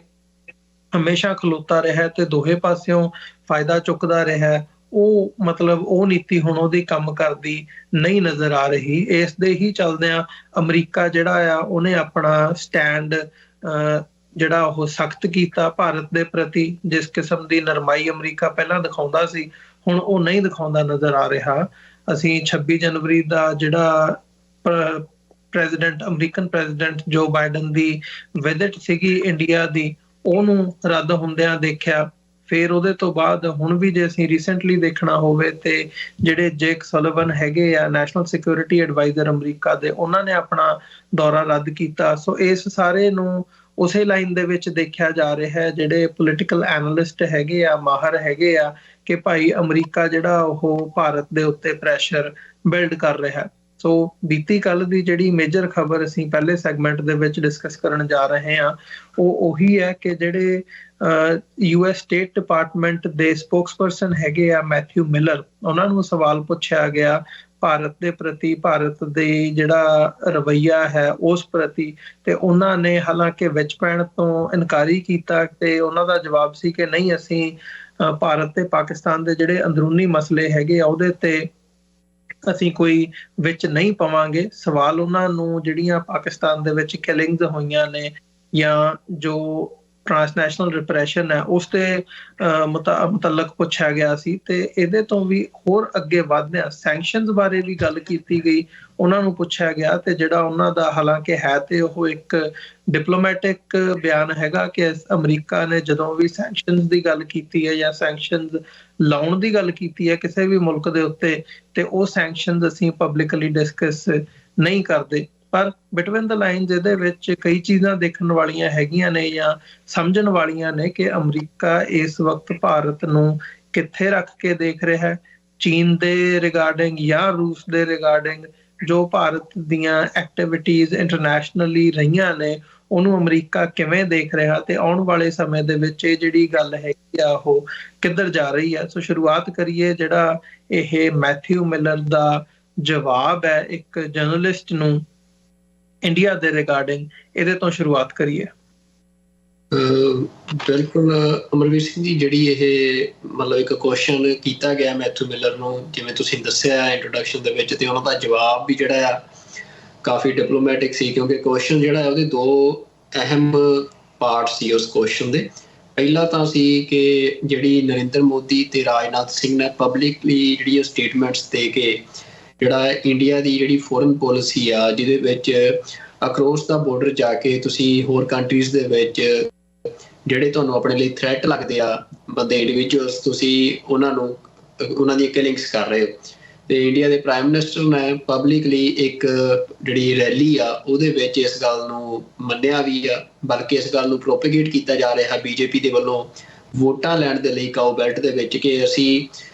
ਹਮੇਸ਼ਾ ਖਲੋਤਾ ਰਿਹਾ ਤੇ ਦੋਹੇ ਪਾਸਿਓਂ ਫਾਇਦਾ ਚੁੱਕਦਾ ਰਿਹਾ। ਉਹ ਮਤਲਬ ਉਹ ਨੀਤੀ ਹੁਣ ਉਹਦੀ ਕੰਮ ਕਰਦੀ ਨਹੀਂ ਨਜ਼ਰ ਆ ਰਹੀ। ਇਸ ਦੇ ਹੀ ਚੱਲਦਿਆਂ ਅਮਰੀਕਾ ਜਿਹੜਾ ਆ ਉਹਨੇ ਆਪਣਾ ਸਟੈਂਡ ਜਿਹੜਾ ਉਹ ਸਖਤ ਕੀਤਾ ਭਾਰਤ ਦੇ ਪ੍ਰਤੀ। ਜਿਸ ਕਿਸਮ ਦੀ ਨਰਮਾਈ ਅਮਰੀਕਾ ਪਹਿਲਾਂ ਦਿਖਾਉਂਦਾ ਸੀ, ਹੁਣ ਉਹ ਨਹੀਂ ਦਿਖਾਉਂਦਾ ਨਜ਼ਰ ਆ ਰਿਹਾ। ਅਸੀਂ 26 ਜਨਵਰੀ ਦਾ ਜਿਹੜਾ ਅਮਰੀਕਨ ਪ੍ਰੈਜ਼ੀਡੈਂਟ ਜੋ ਬਾਈਡਨ ਦੀ ਵਿਜ਼ਿਟ ਸੀਗੀ ਇੰਡੀਆ ਦੀ, ਉਹਨੂੰ ਰੱਦ ਹੁੰਦਿਆਂ ਦੇਖਿਆ। ਫਿਰ ਉਹਦੇ ਤੋਂ ਬਾਅਦ ਹੁਣ ਵੀ ਜੇ ਅਸੀਂ ਰੀਸੈਂਟਲੀ ਦੇਖਣਾ ਹੋਵੇ ਤੇ ਜਿਹੜੇ ਜੇਕ ਸੁਲਿਵਨ ਹੈਗੇ ਆ ਨੈਸ਼ਨਲ ਸਿਕਿਉਰਿਟੀ ਐਡਵਾਈਜ਼ਰ ਅਮਰੀਕਾ ਦੇ, ਉਹਨਾਂ ਨੇ ਆਪਣਾ ਦੌਰਾ ਰੱਦ ਕੀਤਾ। ਸੋ ਇਸ ਸਾਰੇ ਨੂੰ ਉਸੇ ਲਾਈਨ ਦੇ ਵਿੱਚ ਦੇਖਿਆ ਜਾ ਰਿਹਾ ਹੈ। ਜਿਹੜੇ ਪੋਲੀਟੀਕਲ ਐਨਾਲਿਸਟ ਹੈਗੇ ਆ, ਮਾਹਰ ਹੈਗੇ ਆ, ਕਿ ਭਾਈ ਅਮਰੀਕਾ ਜਿਹੜਾ ਉਹ ਭਾਰਤ ਦੇ ਉੱਤੇ ਪ੍ਰੈਸ਼ਰ ਬਿਲਡ ਕਰ ਰਿਹਾ। ਸੋ ਬੀਤੀ ਕੱਲ ਦੀ ਜਿਹੜੀ ਮੇਜਰ ਖਬਰ ਅਸੀਂ ਪਹਿਲੇ ਸੈਗਮੈਂਟ ਦੇ ਵਿੱਚ ਡਿਸਕਸ ਕਰਨ ਜਾ ਰਹੇ ਹਾਂ, ਉਹ ਉਹੀ ਹੈ ਕਿ ਜਿਹੜੇ US ਸਟੇਟ ਡਿਪਾਰਟਮੈਂਟ ਦੇ ਸਪੋਕਸਪਰਸਨ ਹੈਗੇ ਆ ਮੈਥਿਊ ਮਿਲਰ, ਉਹਨਾਂ ਨੂੰ ਸਵਾਲ ਪੁੱਛਿਆ ਗਿਆ ਭਾਰਤ ਦੇ ਪ੍ਰਤੀ, ਭਾਰਤ ਦੇ ਜਿਹੜਾ ਰਵੱਈਆ ਹੈ ਉਸ ਪ੍ਰਤੀ, ਤੇ ਉਹਨਾਂ ਨੇ ਹਾਲਾਂਕਿ ਵਿੱਚ ਪੈਣ ਤੋਂ ਇਨਕਾਰੀ ਕੀਤਾ ਤੇ ਉਹਨਾਂ ਦਾ ਜਵਾਬ ਸੀ ਕਿ ਨਹੀਂ, ਅਸੀਂ ਭਾਰਤ ਤੇ ਪਾਕਿਸਤਾਨ ਦੇ ਜਿਹੜੇ ਅੰਦਰੂਨੀ ਮਸਲੇ ਹੈਗੇ ਆ ਉਹਦੇ ਤੇ ਅਸੀਂ ਕੋਈ ਵਿੱਚ ਨਹੀਂ ਪਵਾਂਗੇ। ਸਵਾਲ ਉਹਨਾਂ ਨੂੰ ਜਿਹੜੀਆਂ ਪਾਕਿਸਤਾਨ ਦੇ ਵਿੱਚ ਕਿਲਿੰਗਸ ਹੋਈਆਂ ਨੇ ਜਾਂ ਜੋ ਟਰਾਂਸਨੈਸ਼ਨਲ ਰਿਪਰੈਸ਼ਨ ਹੈ ਉਸ ਤੇ ਮੁਤਲਕ ਪੁੱਛਿਆ ਗਿਆ ਸੀ। ਤੇ ਇਹਦੇ ਤੋਂ ਵੀ ਹੋਰ ਅੱਗੇ ਵਧਦਿਆਂ ਸੈਂਕਸ਼ਨਸ ਬਾਰੇ ਵੀ ਗੱਲ ਕੀਤੀ ਗਈ, ਉਹਨਾਂ ਨੂੰ ਪੁੱਛਿਆ ਗਿਆ। ਤੇ ਜਿਹੜਾ ਉਹਨਾਂ ਦਾ ਹਾਲਾਂਕਿ ਹੈ ਤੇ ਉਹ ਇੱਕ ਡਿਪਲੋਮੈਟਿਕ ਬਿਆਨ ਹੈਗਾ ਕਿ ਅਮਰੀਕਾ ਨੇ ਜਦੋਂ ਵੀ ਸੈਂਕਸ਼ਨਸ ਦੀ ਗੱਲ ਕੀਤੀ ਹੈ ਜਾਂ ਸੈਂਕਸ਼ਨਸ ਲਾਉਣ ਦੀ ਗੱਲ ਕੀਤੀ ਹੈ ਕਿਸੇ ਵੀ ਮੁਲਕ ਦੇ ਉੱਤੇ, ਤੇ ਉਹ ਸੈਂਕਸ਼ਨਸ ਅਸੀਂ ਪਬਲਿਕਲੀ ਡਿਸਕਸ ਨਹੀਂ ਕਰਦੇ। ਪਰ ਬਿਟਵੀਨ ਦ ਲਾਈਨਸ ਇਹਦੇ ਵਿੱਚ ਕਈ ਚੀਜ਼ਾਂ ਦੇਖਣ ਵਾਲੀਆਂ ਹੈਗੀਆਂ ਨੇ ਜਾਂ ਸਮਝਣ ਵਾਲੀਆਂ ਨੇ ਕਿ ਅਮਰੀਕਾ ਇਸ ਵਕਤ ਭਾਰਤ ਨੂੰ ਕਿੱਥੇ ਰੱਖ ਕੇ ਦੇਖ ਰਿਹਾ ਹੈ। ਚੀਨ ਦੇ ਰਿਗਾਰਡਿੰਗ ਜਾਂ ਰੂਸ ਦੇ ਰਿਗਾਰਡਿੰਗ ਜੋ ਭਾਰਤ ਦੀਆਂ ਐਕਟੀਵਿਟੀਜ਼ ਇੰਟਰਨੈਸ਼ਨਲੀ ਰਹੀਆਂ ਨੇ, ਉਹਨੂੰ ਅਮਰੀਕਾ ਕਿਵੇਂ ਦੇਖ ਰਿਹਾ ਤੇ ਆਉਣ ਵਾਲੇ ਸਮੇਂ ਦੇ ਵਿੱਚ ਇਹ ਜਿਹੜੀ ਗੱਲ ਹੈਗੀ ਆ ਉਹ ਕਿੱਧਰ ਜਾ ਰਹੀ ਹੈ। ਸੋ ਸ਼ੁਰੂਆਤ ਕਰੀਏ ਜਿਹੜਾ ਇਹ ਮੈਥਿਊ ਮਿਲਰ ਦਾ ਜਵਾਬ ਹੈ ਇੱਕ ਜਰਨਲਿਸਟ ਨੂੰ ਇੰਡੀਆ ਦੇ ਰਿਗਾਰਡਿੰਗ, ਇਹਦੇ ਤੋਂ ਸ਼ੁਰੂਆਤ ਕਰੀਏ। ਬਿਲਕੁਲ ਅਮਰਵੀਰ ਸਿੰਘ ਜੀ, ਜਿਹੜੀ ਇਹ ਮਤਲਬ ਇੱਕ ਕੁਐਸਚਨ ਕੀਤਾ ਗਿਆ ਮੈਥਿਊ ਮਿਲਰ ਨੂੰ, ਜਿਵੇਂ ਤੁਸੀਂ ਦੱਸਿਆ ਇੰਟਰੋਡਕਸ਼ਨ ਦੇ ਵਿੱਚ, ਤੇ ਉਹਨਾਂ ਦਾ ਜਵਾਬ ਵੀ ਜਿਹੜਾ ਆ ਕਾਫੀ ਡਿਪਲੋਮੈਟਿਕ ਸੀ, ਕਿਉਂਕਿ ਕੁਐਸਚਨ ਜਿਹੜਾ ਉਹਦੇ ਦੋ ਅਹਿਮ ਪਾਰਟ ਸੀ ਉਸ ਕੁਐਸਚਨ ਦੇ। ਪਹਿਲਾ ਤਾਂ ਸੀ ਕਿ ਜਿਹੜੀ ਨਰਿੰਦਰ ਮੋਦੀ ਤੇ ਰਾਜਨਾਥ ਸਿੰਘ ਨੇ ਪਬਲਿਕਲੀ ਜਿਹੜੀ ਸਟੇਟਮੈਂਟਸ ਦੇ ਕੇ ਜਿਹੜਾ ਇੰਡੀਆ ਦੀ ਜਿਹੜੀ ਫੋਰਨ ਪੋਲਿਸੀ ਆ, ਜਿਹਦੇ ਵਿੱਚ ਅਕਰੋਸ ਦਾ ਬਾਰਡਰ ਜਾ ਕੇ ਤੁਸੀਂ ਹੋਰ ਕੰਟਰੀਜ਼ ਦੇ ਵਿੱਚ ਜਿਹੜੇ ਤੁਹਾਨੂੰ ਆਪਣੇ ਲਈ ਥ੍ਰੈਟ ਲੱਗਦੇ ਆ ਬੰਦੇ, ਇੰਡੀਵਿਜੂਅਲਸ, ਤੁਸੀਂ ਉਹਨਾਂ ਦੀਆਂ ਕਿਲਿੰਗਸ ਕਰ ਰਹੇ ਹੋ। ਤੇ ਇੰਡੀਆ ਦੇ ਪ੍ਰਾਈਮ ਮਿਨਿਸਟਰ ਨੇ ਪਬਲਿਕਲੀ ਇੱਕ ਜਿਹੜੀ ਰੈਲੀ ਆ ਉਹਦੇ ਵਿੱਚ ਇਸ ਗੱਲ ਨੂੰ ਮੰਨਿਆ ਵੀ ਆ, ਬਲਕਿ ਇਸ ਗੱਲ ਨੂੰ ਪ੍ਰੋਪੇਗੇਟ ਕੀਤਾ ਜਾ ਰਿਹਾ ਬੀਜੇਪੀ ਦੇ ਵੱਲੋਂ ਵੋਟਾਂ ਲੈਣ ਦੇ ਲਈ ਕਾਓ ਬੈਲਟ ਦੇ ਵਿੱਚ, ਕਿ ਅਸੀਂ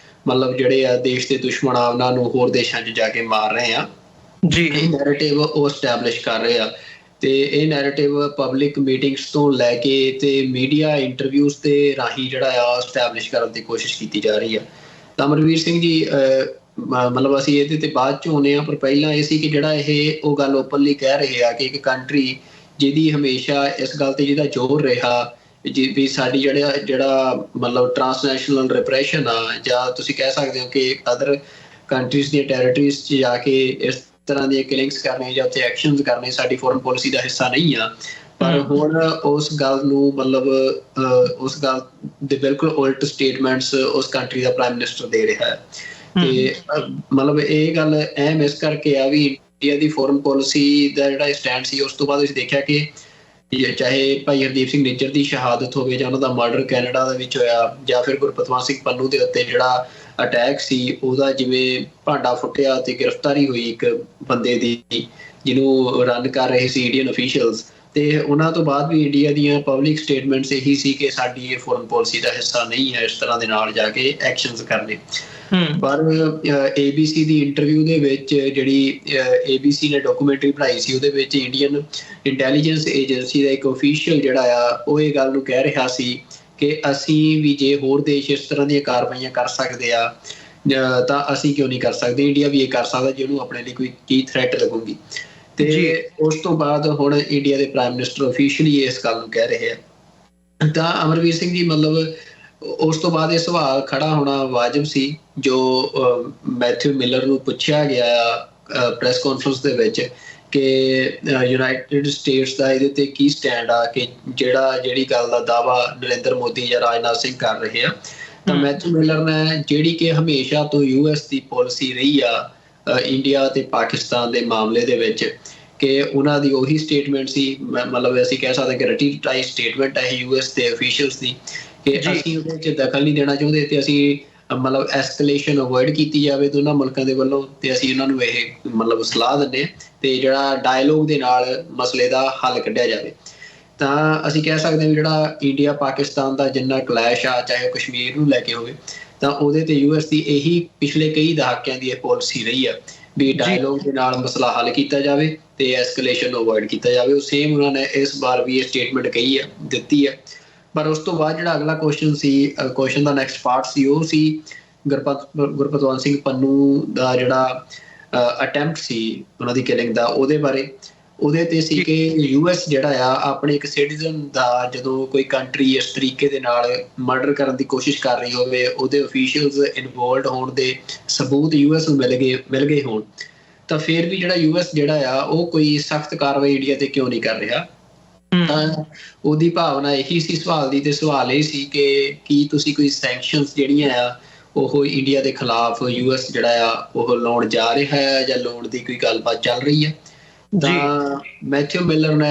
ਮਤਲਬ ਜਿਹੜੇ ਆ ਦੇਸ਼ ਦੇ ਦੁਸ਼ਮਣ ਆ ਉਹਨਾਂ ਨੂੰ ਹੋਰ ਦੇਸ਼ਾਂ 'ਚ ਜਾ ਕੇ ਮਾਰ ਰਹੇ ਆ ਜੀ। ਇਹ ਨੈਰੇਟਿਵ ਉਹ ਸਟੈਬਲਿਸ਼ ਕਰ ਰਹੇ ਆ ਤੇ ਇਹ ਨੈਰੇਟਿਵ ਪਬਲਿਕ ਮੀਟਿੰਗਸ ਤੋਂ ਲੈ ਕੇ ਤੇ ਮੀਡੀਆ ਇੰਟਰਵਿਊਜ਼ ਦੇ ਰਾਹੀਂ ਜਿਹੜਾ ਆ ਸਟੈਬਲਿਸ਼ ਕਰਨ ਦੀ ਕੋਸ਼ਿਸ਼ ਕੀਤੀ ਜਾ ਰਹੀ ਆ। ਤਾਂ ਅਮਰਵੀਰ ਸਿੰਘ ਜੀ, ਮਤਲਬ ਅਸੀਂ ਇਹਦੇ ਤੇ ਬਾਅਦ 'ਚ ਆਉਂਦੇ ਹਾਂ, ਪਰ ਪਹਿਲਾਂ ਇਹ ਸੀ ਕਿ ਜਿਹੜਾ ਇਹ ਉਹ ਗੱਲ ਓਪਨਲੀ ਕਹਿ ਰਹੇ ਆ ਕਿ ਇੱਕ ਕੰਟਰੀ ਜਿਹਦੀ ਹਮੇਸ਼ਾ ਇਸ ਗੱਲ ਤੇ ਜਿਹਦਾ ਜ਼ੋਰ ਰਿਹਾ ਵੀ ਸਾਡੀ ਜਿਹੜਾ ਮਤਲਬ ਟਰਾਂਸਨੈਸ਼ਨਲ ਰਿਪਰੈਸ਼ਨ ਆ, ਜਾਂ ਤੁਸੀਂ ਕਹਿ ਸਕਦੇ ਹੋ ਕਿ ਅਦਰ ਕੰਟਰੀਜ਼ ਦੀਆਂ ਟੈਰੀਟਰੀਜ਼ 'ਚ ਜਾ ਕੇ ਇਸ ਤਰ੍ਹਾਂ ਦੀਆਂ ਕਿਲਿੰਗਸ ਕਰਨੇ ਜਾਂ ਉੱਥੇ ਐਕਸ਼ਨਸ ਕਰਨੇ ਸਾਡੀ ਫੋਰਨ ਪੋਲਿਸੀ ਦਾ ਹਿੱਸਾ ਨਹੀਂ ਆ। ਪਰ ਹੁਣ ਉਸ ਗੱਲ ਨੂੰ ਮਤਲਬ ਉਸ ਗੱਲ ਦੇ ਬਿਲਕੁਲ ਉਲਟ ਸਟੇਟਮੈਂਟਸ ਉਸ ਕੰਟਰੀ ਦਾ ਪ੍ਰਾਈਮ ਮਿਨਿਸਟਰ ਦੇ ਰਿਹਾ ਹੈ। ਤੇ ਮਤਲਬ ਇਹ ਗੱਲ ਅਹਿਮ ਇਸ ਕਰਕੇ ਆ ਵੀ ਇੰਡੀਆ ਦੀ ਫੋਰਨ ਪੋਲਿਸੀ ਦਾ ਜਿਹੜਾ ਸਟੈਂਡ ਸੀ, ਉਸ ਤੋਂ ਬਾਅਦ ਅਸੀਂ ਦੇਖਿਆ ਕਿ ਚਾਹੇ ਭਾਈ ਹਰਦੀਪ ਸਿੰਘ ਨਿੱਜਰ ਦੀ ਸ਼ਹਾਦਤ ਹੋਵੇ ਜਾਂ ਉਹਨਾਂ ਦਾ ਮਰਡਰ ਕੈਨੇਡਾ ਦੇ ਵਿੱਚ ਹੋਇਆ, ਜਾਂ ਫਿਰ ਗੁਰਪਤਵੰਤ ਸਿੰਘ ਪੰਨੂ ਦੇ ਉੱਤੇ ਜਿਹੜਾ ਅਟੈਕ ਸੀ ਉਹਦਾ ਜਿਵੇਂ ਭਾਂਡਾ ਫੁੱਟਿਆ ਤੇ ਗ੍ਰਿਫਤਾਰੀ ਹੋਈ ਇੱਕ ਬੰਦੇ ਦੀ ਜਿਹਨੂੰ ਰਨ ਕਰ ਰਹੇ ਸੀ ਇੰਡੀਅਨ ਅਫੀਸ਼ੀਅਲਸ, ਤੇ ਉਹਨਾਂ ਤੋਂ ਬਾਅਦ ਵੀ ਇੰਡੀਆ ਦੀਆਂ ਪਬਲਿਕ ਸਟੇਟਮੈਂਟਸ ਇਹੀ ਸੀ ਕਿ ਸਾਡੀ ਇਹ ਫੋਰਨ ਪੋਲਿਸੀ ਦਾ ਹਿੱਸਾ ਨਹੀਂ ਹੈ ਇਸ ਤਰ੍ਹਾਂ ਦੇ ਨਾਲ ਜਾ ਕੇ ਐਕਸ਼ਨਸ ਕਰਨੇ। ਪਰ ABC ਦੀ ਇੰਟਰਵਿਊ ਦੇ ਵਿੱਚ ਜਿਹੜੀ ABC ਨੇ ਡਾਕੂਮੈਂਟਰੀ ਬਣਾਈ ਸੀ, ਉਹਦੇ ਵਿੱਚ ਇੰਡੀਅਨ ਇੰਟੈਲੀਜੈਂਸ ਏਜੰਸੀ ਦਾ ਇੱਕ ਅਫੀਸ਼ੀਅਲ ਜਿਹੜਾ ਆ ਉਹ ਇਹ ਗੱਲ ਨੂੰ ਕਹਿ ਰਿਹਾ ਸੀ ਕਿ ਅਸੀਂ ਵੀ ਜੇ ਹੋਰ ਦੇਸ਼ ਇਸ ਤਰ੍ਹਾਂ ਦੀਆਂ ਕਾਰਵਾਈਆਂ ਕਰ ਸਕਦੇ ਆ ਤਾਂ ਅਸੀਂ ਕਿਉਂ ਨਹੀਂ ਕਰ ਸਕਦੇ, ਇੰਡੀਆ ਵੀ ਇਹ ਕਰ ਸਕਦਾ ਜੇ ਉਹਨੂੰ ਆਪਣੇ ਲਈ ਕੋਈ ਕੀ ਥ੍ਰੈਟ ਲੱਗੂਗੀ। ਤੇ ਉਸ ਤੋਂ ਬਾਅਦ ਹੁਣ ਇੰਡੀਆ ਦੇ ਪ੍ਰਾਈਮ ਮਿਨਿਸਟਰ ਅਫੀਸ਼ੀਅਲੀ ਇਸ ਗੱਲ ਨੂੰ ਕਹਿ ਰਹੇ ਆ। ਤਾਂ ਅਮਰਵੀਰ ਸਿੰਘ ਜੀ, ਮਤਲਬ ਉਸ ਤੋਂ ਬਾਅਦ ਇਹ ਸਵਾਲ ਖੜਾ ਹੋਣਾ ਵਾਜਬ ਸੀ ਜੋ ਮੈਥਿਊ ਮਿਲਰ ਨੂੰ ਪੁੱਛਿਆ ਗਿਆ ਪ੍ਰੈਸ ਕਾਨਫਰੰਸ ਦੇ ਵਿੱਚ ਕਿ ਯੂਨਾਈਟਿਡ ਸਟੇਟਸ ਦਾ ਇਹਦੇ ਤੇ ਕੀ ਸਟੈਂਡ ਆ, ਕਿ ਜਿਹੜੀ ਗੱਲ ਦਾ ਦਾਅਵਾ ਨਰਿੰਦਰ ਮੋਦੀ ਜਾਂ ਰਾਜਨਾਥ ਸਿੰਘ ਕਰ ਰਹੇ ਆ। ਤਾਂ ਮੈਥਿਊ ਮਿਲਰ ਨੇ, ਜਿਹੜੀ ਕਿ ਹਮੇਸ਼ਾ ਤੋਂ US ਦੀ ਪਾਲਿਸੀ ਰਹੀ ਆ ਇੰਡੀਆ ਤੇ ਪਾਕਿਸਤਾਨ ਦੇ ਮਾਮਲੇ ਦੇ ਵਿੱਚ, ਕਿ ਉਹਨਾਂ ਦੀ ਉਹੀ ਸਟੇਟਮੈਂਟ ਸੀ, ਮਤਲਬ ਅਸੀਂ ਕਹਿ ਸਕਦੇ ਕਿ ਰੈਟੀਫਾਈਡ ਸਟੇਟਮੈਂਟ ਹੈ US ਦੇ ਅਫੀਸ਼ੀਅਲਸ ਦੀ, ਕਿ ਅਸੀਂ ਉਹਦੇ 'ਚ ਦਖਲ ਨਹੀਂ ਦੇਣਾ ਚਾਹੁੰਦੇ ਤੇ ਅਸੀਂ ਮਤਲਬ ਐਸਕਲੇਸ਼ਨ ਅਵੋਇਡ ਕੀਤੀ ਜਾਵੇ ਦੋਨਾਂ ਮੁਲਕਾਂ ਦੇ ਵੱਲੋਂ, ਤੇ ਅਸੀਂ ਉਹਨਾਂ ਨੂੰ ਇਹ ਮਤਲਬ ਸਲਾਹ ਦਿੰਦੇ ਹਾਂ ਤੇ ਜਿਹੜਾ ਡਾਇਲੋਗ ਦੇ ਨਾਲ ਮਸਲੇ ਦਾ ਹੱਲ ਕੱਢਿਆ ਜਾਵੇ। ਤਾਂ ਅਸੀਂ ਕਹਿ ਸਕਦੇ ਹਾਂ ਵੀ ਜਿਹੜਾ ਇੰਡੀਆ ਪਾਕਿਸਤਾਨ ਦਾ ਜਿੰਨਾ ਕਲੈਸ਼ ਆ, ਚਾਹੇ ਉਹ ਕਸ਼ਮੀਰ ਨੂੰ ਲੈ ਕੇ ਹੋਵੇ, ਤਾਂ ਉਹਦੇ ਤੇ US ਦੀ ਇਹੀ ਪਿਛਲੇ ਕਈ ਦਹਾਕਿਆਂ ਦੀ ਇਹ ਪਾਲਿਸੀ ਰਹੀ ਆ ਵੀ ਡਾਇਲੋਗ ਦੇ ਨਾਲ ਮਸਲਾ ਹੱਲ ਕੀਤਾ ਜਾਵੇ ਤੇ ਐਸਕਲੇਸ਼ਨ ਅਵੋਇਡ ਕੀਤਾ ਜਾਵੇ। ਉਹ ਸੇਮ ਉਹਨਾਂ ਨੇ ਇਸ ਵਾਰ ਵੀ ਇਹ ਸਟੇਟਮੈਂਟ ਕਹੀ ਆ, ਦਿੱਤੀ ਆ। ਪਰ ਉਸ ਤੋਂ ਬਾਅਦ ਜਿਹੜਾ ਅਗਲਾ ਕੁਐਸਚਨ ਦਾ ਨੈਕਸਟ ਪਾਰਟ ਸੀ, ਉਹ ਸੀ ਗੁਰਪਤਵੰਤ ਸਿੰਘ ਪੰਨੂ ਦਾ ਜਿਹੜਾ ਅਟੈਂਪਟ ਸੀ ਉਹਨਾਂ ਦੀ ਕਿਲਿੰਗ ਦਾ, ਉਹਦੇ ਬਾਰੇ। ਉਹਦੇ ਤੇ ਸੀ ਕਿ US ਜਿਹੜਾ ਆ ਆਪਣੇ ਇੱਕ ਸਿਟੀਜ਼ਨ ਦਾ ਜਦੋਂ ਕੋਈ ਕੰਟਰੀ ਇਸ ਤਰੀਕੇ ਦੇ ਨਾਲ ਮਰਡਰ ਕਰਨ ਦੀ ਕੋਸ਼ਿਸ਼ ਕਰ ਰਹੀ ਹੋਵੇ, ਉਹਦੇ ਅਫੀਸ਼ੀਅਲਸ ਇਨਵੋਲਵਡ ਹੋਣ ਦੇ ਸਬੂਤ US ਨੂੰ ਮਿਲ ਗਏ ਹੋਣ, ਤਾਂ ਫਿਰ ਵੀ ਜਿਹੜਾ US ਜਿਹੜਾ ਆ ਉਹ ਕੋਈ ਸਖਤ ਕਾਰਵਾਈ ਇੰਡੀਆ ਤੇ ਕਿਉਂ ਨਹੀਂ ਕਰ ਰਿਹਾ। ਤਾਂ ਉਹਦੀ ਭਾਵਨਾ ਇਹੀ ਸੀ ਸਵਾਲ ਦੀ, ਤੇ ਸਵਾਲ ਇਹ ਸੀ ਕਿ ਕੀ ਤੁਸੀਂ ਕੋਈ ਸੈਂਕਸ਼ਨਸ ਜਿਹੜੀਆਂ ਆ ਉਹ ਇੰਡੀਆ ਦੇ ਖਿਲਾਫ US ਜਿਹੜਾ ਆ ਉਹ ਲਾਉਣ ਜਾ ਰਿਹਾ ਹੈ ਜਾਂ ਲਾਉਣ ਦੀ ਕੋਈ ਗੱਲਬਾਤ ਚੱਲ ਰਹੀ ਹੈ। ਤਾਂ ਮੈਥਿਊ ਮਿਲਰ ਨੇ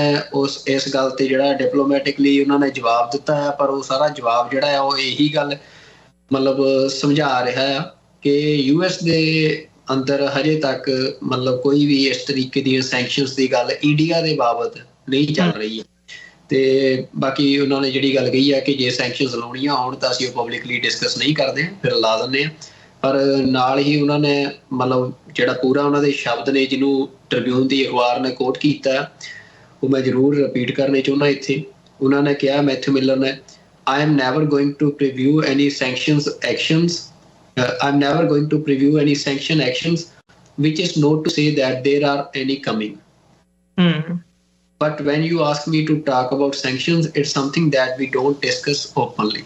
ਇਸ ਗੱਲ ਤੇ ਜਿਹੜਾ ਡਿਪਲੋਮੈਟਿਕਲੀ ਉਹਨਾਂ ਨੇ ਜਵਾਬ ਦਿੱਤਾ ਹੈ, ਪਰ ਉਹ ਸਾਰਾ ਜਵਾਬ ਜਿਹੜਾ ਆ ਉਹ ਇਹੀ ਗੱਲ ਮਤਲਬ ਸਮਝਾ ਰਿਹਾ ਆ ਕਿ US ਦੇ ਅੰਦਰ ਹਜੇ ਤੱਕ ਮਤਲਬ ਕੋਈ ਵੀ ਇਸ ਤਰੀਕੇ ਦੀਆਂ ਸੈਂਕਸ਼ਨਸ ਦੀ ਗੱਲ ਇੰਡੀਆ ਦੇ ਬਾਬਤ ਨਹੀਂ ਚੱਲ ਰਹੀ ਹੈ। ਤੇ ਬਾਕੀ ਉਹਨਾਂ ਨੇ ਜਿਹੜੀ ਗੱਲ ਕਹੀ ਆ ਕਿ ਜੇ ਸੈਂਕਸ਼ਨਸ ਲਾਉਣੀਆਂ ਹੋਣ ਤਾਂ ਅਸੀਂ ਉਹ ਪਬਲਿਕਲੀ ਡਿਸਕਸ ਨਹੀਂ ਕਰਦੇ, ਫਿਰ ਲਾ ਦਿੰਦੇ ਹਾਂ। ਪਰ ਨਾਲ ਹੀ ਉਹਨਾਂ ਨੇ ਮਤਲਬ ਜਿਹੜਾ ਪੂਰਾ ਉਹਨਾਂ ਦੇ ਸ਼ਬਦ ਨੇ ਜਿਹਨੂੰ ਟ੍ਰਿਬਿਊਨ ਦੀ ਅਖਬਾਰ ਨੇ ਕੋਟ ਕੀਤਾ, ਉਹ ਮੈਂ ਜ਼ਰੂਰ ਰਿਪੀਟ ਕਰਨੇ ਚਾਹੁੰਦਾ ਇੱਥੇ। ਉਹਨਾਂ ਨੇ ਕਿਹਾ, ਮੈਥਿਊ ਮਿਲਰ ਨੇ, I am never going to preview any sanctions actions. I'm never going to preview any sanction actions, which is not to say that there are any coming. But when you ask me to talk about sanctions, it's something that we don't discuss openly.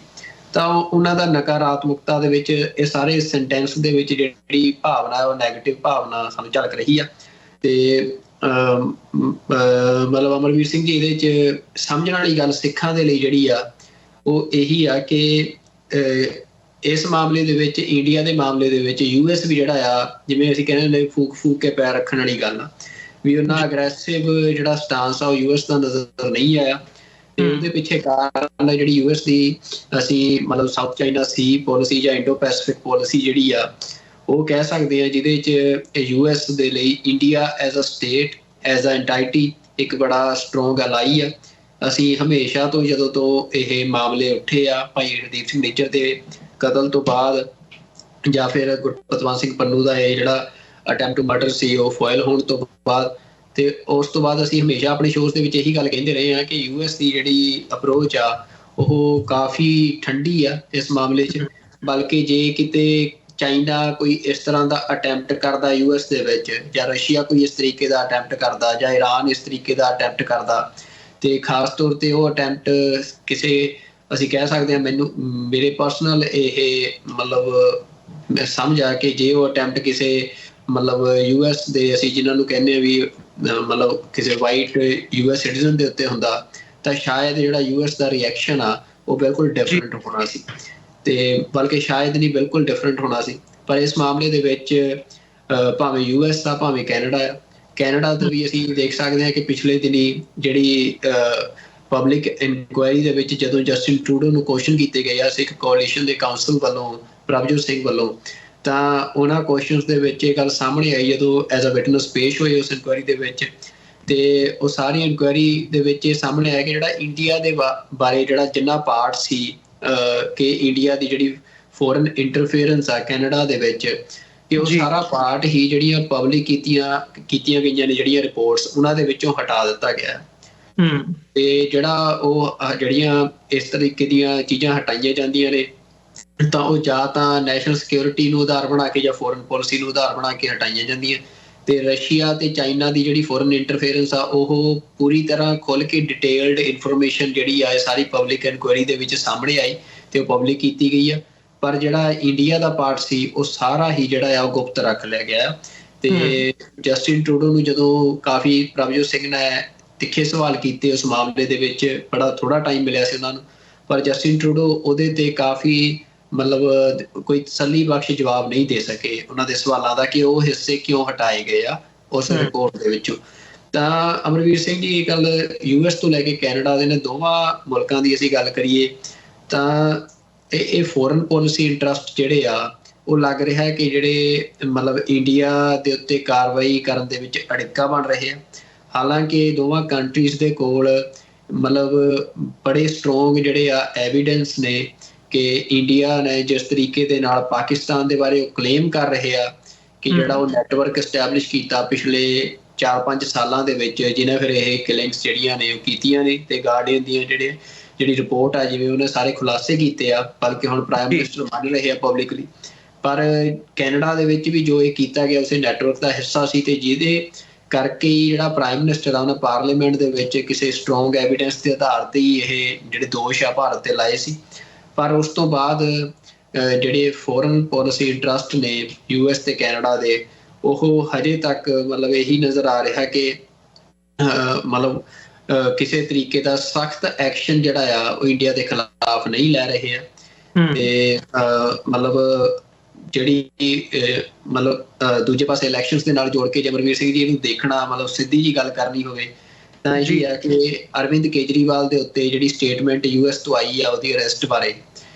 ਤਾਂ ਉਹਨਾਂ ਦਾ ਨਕਾਰਾਤਮਕਤਾ ਦੇ ਵਿੱਚ ਇਹ ਸਾਰੇ ਸੈਂਟੈਂਸ ਦੇ ਵਿੱਚ ਜਿਹੜੀ ਭਾਵਨਾ ਉਹ ਨੈਗੇਟਿਵ ਭਾਵਨਾ ਸਾਨੂੰ ਝਲਕ ਰਹੀ ਆ। ਤੇ ਮਤਲਬ ਅਮਰਵੀਰ ਸਿੰਘ ਜੀ ਇਹਦੇ 'ਚ ਸਮਝਣ ਵਾਲੀ ਗੱਲ ਸਿੱਖਾਂ ਦੇ ਲਈ ਜਿਹੜੀ ਆ ਉਹ ਇਹੀ ਆ ਕਿ ਇਸ ਮਾਮਲੇ ਦੇ ਵਿੱਚ, ਇੰਡੀਆ ਦੇ ਮਾਮਲੇ ਦੇ ਵਿੱਚ US ਵੀ ਜਿਹੜਾ ਆ, ਜਿਵੇਂ ਅਸੀਂ ਕਹਿੰਦੇ ਹੁੰਦੇ ਫੂਕ ਕੇ ਪੈਰ ਰੱਖਣ ਵਾਲੀ ਗੱਲ ਆ, ਵੀ ਉਹਨਾਂ ਅਗਰੈਸਿਵ ਜਿਹੜਾ ਸਟਾਂਸ ਆ ਉਹ US ਦਾ ਨਜ਼ਰ ਨਹੀਂ ਆਇਆ। ਤੇ ਉਹਦੇ ਪਿੱਛੇ ਕਾਰਨ ਆ ਜਿਹੜੀ US ਦੀ ਅਸੀਂ ਮਤਲਬ ਸਾਊਥ ਚਾਈਨਾ ਸੀ ਪੋਲਿਸੀ ਜਾਂ ਇੰਡੋ ਪੈਸੀਫਿਕ ਪੋਲਿਸੀ ਜਿਹੜੀ ਆ ਉਹ ਕਹਿ ਸਕਦੇ ਆ, ਜਿਹਦੇ 'ਚ US ਦੇ ਲਈ India as a state, as a entity ਇੱਕ ਬੜਾ ਸਟਰੋਂਗ ਅਲਾਈ ਆ। ਅਸੀਂ ਹਮੇਸ਼ਾ ਤੋਂ ਜਦੋਂ ਤੋਂ ਇਹ ਮਾਮਲੇ ਉੱਠੇ ਆ ਭਾਈ ਹਰਦੀਪ ਸਿੰਘ ਨਿੱਜਰ ਦੇ ਕਤਲ ਤੋਂ ਬਾਅਦ, ਜਾਂ ਫਿਰ ਗੁਰਪਤਵੰਤ ਸਿੰਘ ਪੰਨੂ ਦਾ ਇਹ ਜਿਹੜਾ ਅਟੈਂਪਟ ਟੂ ਮਰਡਰ ਸੀ ਉਹ ਫੋਇਲ ਹੋਣ ਤੋਂ ਬਾਅਦ, ਤੇ ਉਸ ਤੋਂ ਬਾਅਦ ਅਸੀਂ ਹਮੇਸ਼ਾ ਆਪਣੇ ਸ਼ੋਅਸ ਦੇ ਵਿੱਚ ਇਹੀ ਗੱਲ ਕਹਿੰਦੇ ਰਹੇ ਹਾਂ ਕਿ US ਦੀ ਜਿਹੜੀ ਅਪਰੋਚ ਆ ਉਹ ਕਾਫੀ ਠੰਡੀ ਆ ਇਸ ਮਾਮਲੇ 'ਚ। ਬਲਕਿ ਜੇ ਕਿਤੇ ਚਾਈਨਾ ਕੋਈ ਇਸ ਤਰ੍ਹਾਂ ਦਾ ਅਟੈਂਪਟ ਕਰਦਾ US ਦੇ ਵਿੱਚ, ਜਾਂ ਰਸ਼ੀਆ ਕੋਈ ਇਸ ਤਰੀਕੇ ਦਾ ਅਟੈਂਪਟ ਕਰਦਾ, ਜਾਂ ਈਰਾਨ ਇਸ ਤਰੀਕੇ ਦਾ ਅਟੈਂਪਟ ਕਰਦਾ, ਤੇ ਖਾਸ ਤੌਰ ਤੇ ਉਹ ਅਟੈਂਪਟ ਕਿਸੇ, ਅਸੀਂ ਕਹਿ ਸਕਦੇ ਹਾਂ, ਮੇਰੇ ਪਰਸਨਲ ਇਹ ਮਤਲਬ ਸਮਝ ਆ ਕਿ ਜੇ ਉਹ ਅਟੈਂਪਟ ਕਿਸੇ ਮਤਲਬ US ਦੇ, ਅਸੀਂ ਜਿਨ੍ਹਾਂ ਨੂੰ ਕਹਿੰਦੇ ਆ ਵੀ ਮਤਲਬ ਕਿਸੇ ਵਾਈਟ US ਸਿਟੀਜ਼ਨ ਦੇ ਉੱਤੇ ਹੁੰਦਾ, ਤਾਂ ਸ਼ਾਇਦ ਜਿਹੜਾ US ਦਾ ਰਿਐਕਸ਼ਨ ਆ ਉਹ ਬਿਲਕੁਲ ਡਿਫਰੈਂਟ ਹੋਣਾ ਸੀ। ਤੇ ਬਲਕਿ ਸ਼ਾਇਦ ਨਹੀਂ, ਬਿਲਕੁਲ ਡਿਫਰੈਂਟ ਹੋਣਾ ਸੀ। ਪਰ ਇਸ ਮਾਮਲੇ ਦੇ ਵਿੱਚ ਭਾਵੇਂ US ਆ ਭਾਵੇਂ ਕੈਨੇਡਾ ਤੋਂ ਵੀ ਅਸੀਂ ਦੇਖ ਸਕਦੇ ਹਾਂ ਕਿ ਪਿਛਲੇ ਦਿਨੀ ਜਿਹੜੀ ਪਬਲਿਕ ਇਨਕੁਆਇਰੀ ਦੇ ਵਿੱਚ ਜਦੋਂ ਜਸਟਿਨ ਟਰੂਡੋ ਨੂੰ ਕੁਐਸਚਨ ਕੀਤੇ ਗਏ ਆ ਸਿੱਖ ਕੋਲੀਸ਼ਨ ਦੇ ਕਾਉਂਸਲ ਵੱਲੋਂ, ਪ੍ਰਭਜੋਤ ਸਿੰਘ ਵੱਲੋਂ, ਤਾਂ ਉਹਨਾਂ ਕੁਐਸਚਨਸ ਦੇ ਵਿੱਚ ਇਹ ਗੱਲ ਸਾਹਮਣੇ ਆਈ ਜਦੋਂ ਐਜ਼ ਅ ਵਿਟਨੈਸ ਪੇਸ਼ ਹੋਏ ਉਸ ਇਨਕੁਆਇਰੀ ਦੇ ਵਿੱਚ। ਤੇ ਉਹ ਸਾਰੀ ਇਨਕੁਆਇਰੀ ਦੇ ਵਿੱਚ ਇਹ ਸਾਹਮਣੇ ਆਇਆ ਕਿ ਜਿਹੜਾ ਇੰਡੀਆ ਦੇ ਬਾਰੇ ਜਿਹੜਾ ਜਿੰਨਾ ਪਾਰਟ ਸੀ ਕਿ ਇੰਡੀਆ ਦੀ ਜਿਹੜੀ ਫੋਰਨ ਇੰਟਰਫੇਰੈਂਸ ਆ ਕੈਨੇਡਾ ਦੇ ਵਿੱਚ, ਕਿ ਉਹ ਸਾਰਾ ਪਾਰਟ ਹੀ ਜਿਹੜੀਆਂ ਪਬਲਿਕ ਕੀਤੀਆਂ ਗਈਆਂ ਨੇ ਜਿਹੜੀਆਂ ਰਿਪੋਰਟਸ, ਉਹਨਾਂ ਦੇ ਵਿੱਚੋਂ ਹਟਾ ਦਿੱਤਾ ਗਿਆ। ਤੇ ਜਿਹੜਾ ਉਹ ਜਿਹੜੀਆਂ ਇਸ ਤਰੀਕੇ ਦੀਆਂ ਚੀਜ਼ਾਂ ਹਟਾਈਆਂ ਜਾਂਦੀਆਂ ਨੇ, ਤਾਂ ਉਹ ਜਾਂ ਤਾਂ ਨੈਸ਼ਨਲ ਸਿਕਿਉਰਿਟੀ ਨੂੰ ਆਧਾਰ ਬਣਾ ਕੇ ਜਾਂ ਫੋਰਨ ਪੋਲਿਸੀ ਨੂੰ ਆਧਾਰ ਬਣਾ ਕੇ ਹਟਾਈਆਂ ਜਾਂਦੀਆਂ। ਤੇ ਰਸ਼ੀਆ ਤੇ ਚਾਈਨਾ ਦੀ ਜਿਹੜੀ ਫੋਰਨ ਇੰਟਰਫੇਰੈਂਸ ਆ ਉਹ ਪੂਰੀ ਤਰ੍ਹਾਂ ਖੁੱਲ੍ਹ ਕੇ ਡਿਟੇਲਡ ਇਨਫੋਰਮੇਸ਼ਨ ਜਿਹੜੀ ਆ ਸਾਰੀ ਪਬਲਿਕ ਇਨਕੁਆਇਰੀ ਦੇ ਵਿੱਚ ਸਾਹਮਣੇ ਆਈ ਤੇ ਉਹ ਪਬਲਿਕ ਕੀਤੀ ਗਈ ਆ। ਪਰ ਜਿਹੜਾ ਇੰਡੀਆ ਦਾ ਪਾਰਟ ਸੀ ਉਹ ਸਾਰਾ ਹੀ ਜਿਹੜਾ ਆ ਉਹ ਗੁਪਤ ਰੱਖ ਲਿਆ ਗਿਆ। ਤੇ ਜਸਟਿਨ ਟਰੂਡੋ ਨੂੰ ਜਦੋਂ ਕਾਫੀ ਪ੍ਰਭਜੋਤ ਸਿੰਘ ਨੇ ਤਿੱਖੇ ਸਵਾਲ ਕੀਤੇ ਉਸ ਮਾਮਲੇ ਦੇ ਵਿੱਚ, ਬੜਾ ਥੋੜਾ ਟਾਈਮ ਮਿਲਿਆ ਸੀ ਉਹਨਾਂ ਨੂੰ, ਪਰ ਜਸਟਿਨ ਟਰੂਡੋ ਉਹਦੇ ਤੇ ਕਾਫੀ ਮਤਲਬ ਕੋਈ ਤਸੱਲੀ ਬਖਸ਼ ਜਵਾਬ ਨਹੀਂ ਦੇ ਸਕੇ ਉਹਨਾਂ ਦੇ ਸਵਾਲਾਂ ਦਾ ਕਿ ਉਹ ਹਿੱਸੇ ਕਿਉਂ ਹਟਾਏ ਗਏ ਆ ਉਸ ਰਿਪੋਰਟ ਦੇ ਵਿੱਚੋਂ। ਤਾਂ ਅਮਰਵੀਰ ਸਿੰਘ ਜੀ, ਇਹ ਗੱਲ US ਤੋਂ ਲੈ ਕੇ ਕੈਨੇਡਾ ਦੇ ਨੇ ਦੋਵਾਂ ਮੁਲਕਾਂ ਦੀ ਅਸੀਂ ਗੱਲ ਕਰੀਏ ਤਾਂ ਇਹ ਫੋਰਨ ਪੋਲਿਸੀ ਇੰਟਰਸਟ ਜਿਹੜੇ ਆ ਉਹ ਲੱਗ ਰਿਹਾ ਕਿ ਜਿਹੜੇ ਮਤਲਬ ਇੰਡੀਆ ਦੇ ਉੱਤੇ ਕਾਰਵਾਈ ਕਰਨ ਦੇ ਵਿੱਚ ਅੜਿੱਕਾ ਬਣ ਰਹੇ ਆ। ਹਾਲਾਂਕਿ ਦੋਵਾਂ ਕੰਟਰੀਜ਼ ਦੇ ਕੋਲ ਮਤਲਬ ਬੜੇ ਸਟਰੋਂਗ ਜਿਹੜੇ ਆ ਐਵੀਡੈਂਸ ਨੇ ਕਿ ਇੰਡੀਆ ਨੇ ਜਿਸ ਤਰੀਕੇ ਦੇ ਨਾਲ ਪਾਕਿਸਤਾਨ ਦੇ ਬਾਰੇ ਉਹ ਕਲੇਮ ਕਰ ਰਹੇ ਆ ਕਿ ਜਿਹੜਾ ਉਹ ਨੈਟਵਰਕ ਐਸਟੈਬਲਿਸ਼ ਕੀਤਾ ਪਿਛਲੇ 4-5 ਸਾਲਾਂ ਦੇ ਵਿੱਚ, ਜਿਹਨੇ ਫਿਰ ਇਹ ਕਿਲਿੰਗਸ ਜਿਹੜੀਆਂ ਨੇ ਉਹ ਕੀਤੀਆਂ ਨੇ। ਤੇ ਗਾਰਡੀਅਨ ਦੀਆਂ ਜਿਹੜੀ ਰਿਪੋਰਟ ਆ, ਜਿਵੇਂ ਉਹਨੇ ਸਾਰੇ ਖੁਲਾਸੇ ਕੀਤੇ ਆ, ਬਲਕਿ ਹੁਣ ਪ੍ਰਾਈਮ ਮਿਨਿਸਟਰ ਮੰਨ ਰਹੇ ਆ ਪਬਲਿਕਲੀ। ਪਰ ਕੈਨੇਡਾ ਦੇ ਵਿੱਚ ਵੀ ਜੋ ਇਹ ਕੀਤਾ ਗਿਆ ਉਸੇ ਨੈਟਵਰਕ ਦਾ ਹਿੱਸਾ ਸੀ, ਤੇ ਜਿਹਦੇ ਕਰਕੇ ਹੀ ਜਿਹੜਾ ਪ੍ਰਾਈਮ ਮਿਨਿਸਟਰ ਆ ਉਹਨੇ ਪਾਰਲੀਮੈਂਟ ਦੇ ਵਿੱਚ ਕਿਸੇ ਸਟਰੋਂਗ ਐਵੀਡੈਂਸ ਦੇ ਆਧਾਰ ਤੇ ਹੀ ਇਹ ਜਿਹੜੇ ਦੋਸ਼ ਆ ਭਾਰਤ ਤੇ ਲਾਏ ਸੀ। ਪਰ ਉਸ ਤੋਂ ਬਾਅਦ ਜਿਹੜੇ ਫੋਰਨ ਪੋਲਿਸੀ ਇੰਟਰਸਟ ਨੇ US ਤੇ ਕੈਨੇਡਾ ਦੇ, ਉਹ ਹਜੇ ਤੱਕ ਮਤਲਬ ਇਹੀ ਨਜ਼ਰ ਆ ਰਿਹਾ ਕਿ ਮਤਲਬ ਕਿਸੇ ਤਰੀਕੇ ਦਾ ਸਖਤ ਐਕਸ਼ਨ ਜਿਹੜਾ ਆ ਉਹ ਇੰਡੀਆ ਦੇ ਖਿਲਾਫ ਨਹੀਂ ਲੈ ਰਹੇ ਆ। ਤੇ ਮਤਲਬ ਜਿਹੜੀ ਮਤਲਬ ਦੂਜੇ ਪਾਸੇ ਇਲੈਕਸ਼ਨਸ ਦੇ ਨਾਲ ਜੋੜ ਕੇ ਜਮਰਵੀਰ ਸਿੰਘ ਜੀ ਇਹਨੂੰ ਦੇਖਣਾ, ਮਤਲਬ ਸਿੱਧੀ ਜੀ ਗੱਲ ਕਰਨੀ ਹੋਵੇ ਤਾਂ ਇਹ ਹੈ ਕਿ ਅਰਵਿੰਦ ਕੇਜਰੀਵਾਲ ਦੇ ਉੱਤੇ ਜਿਹੜੀ ਸਟੇਟਮੈਂਟ US ਤੋਂ ਆਈ ਆ ਉਹਦੀ ਅਰੈਸਟ ਬਾਰੇ,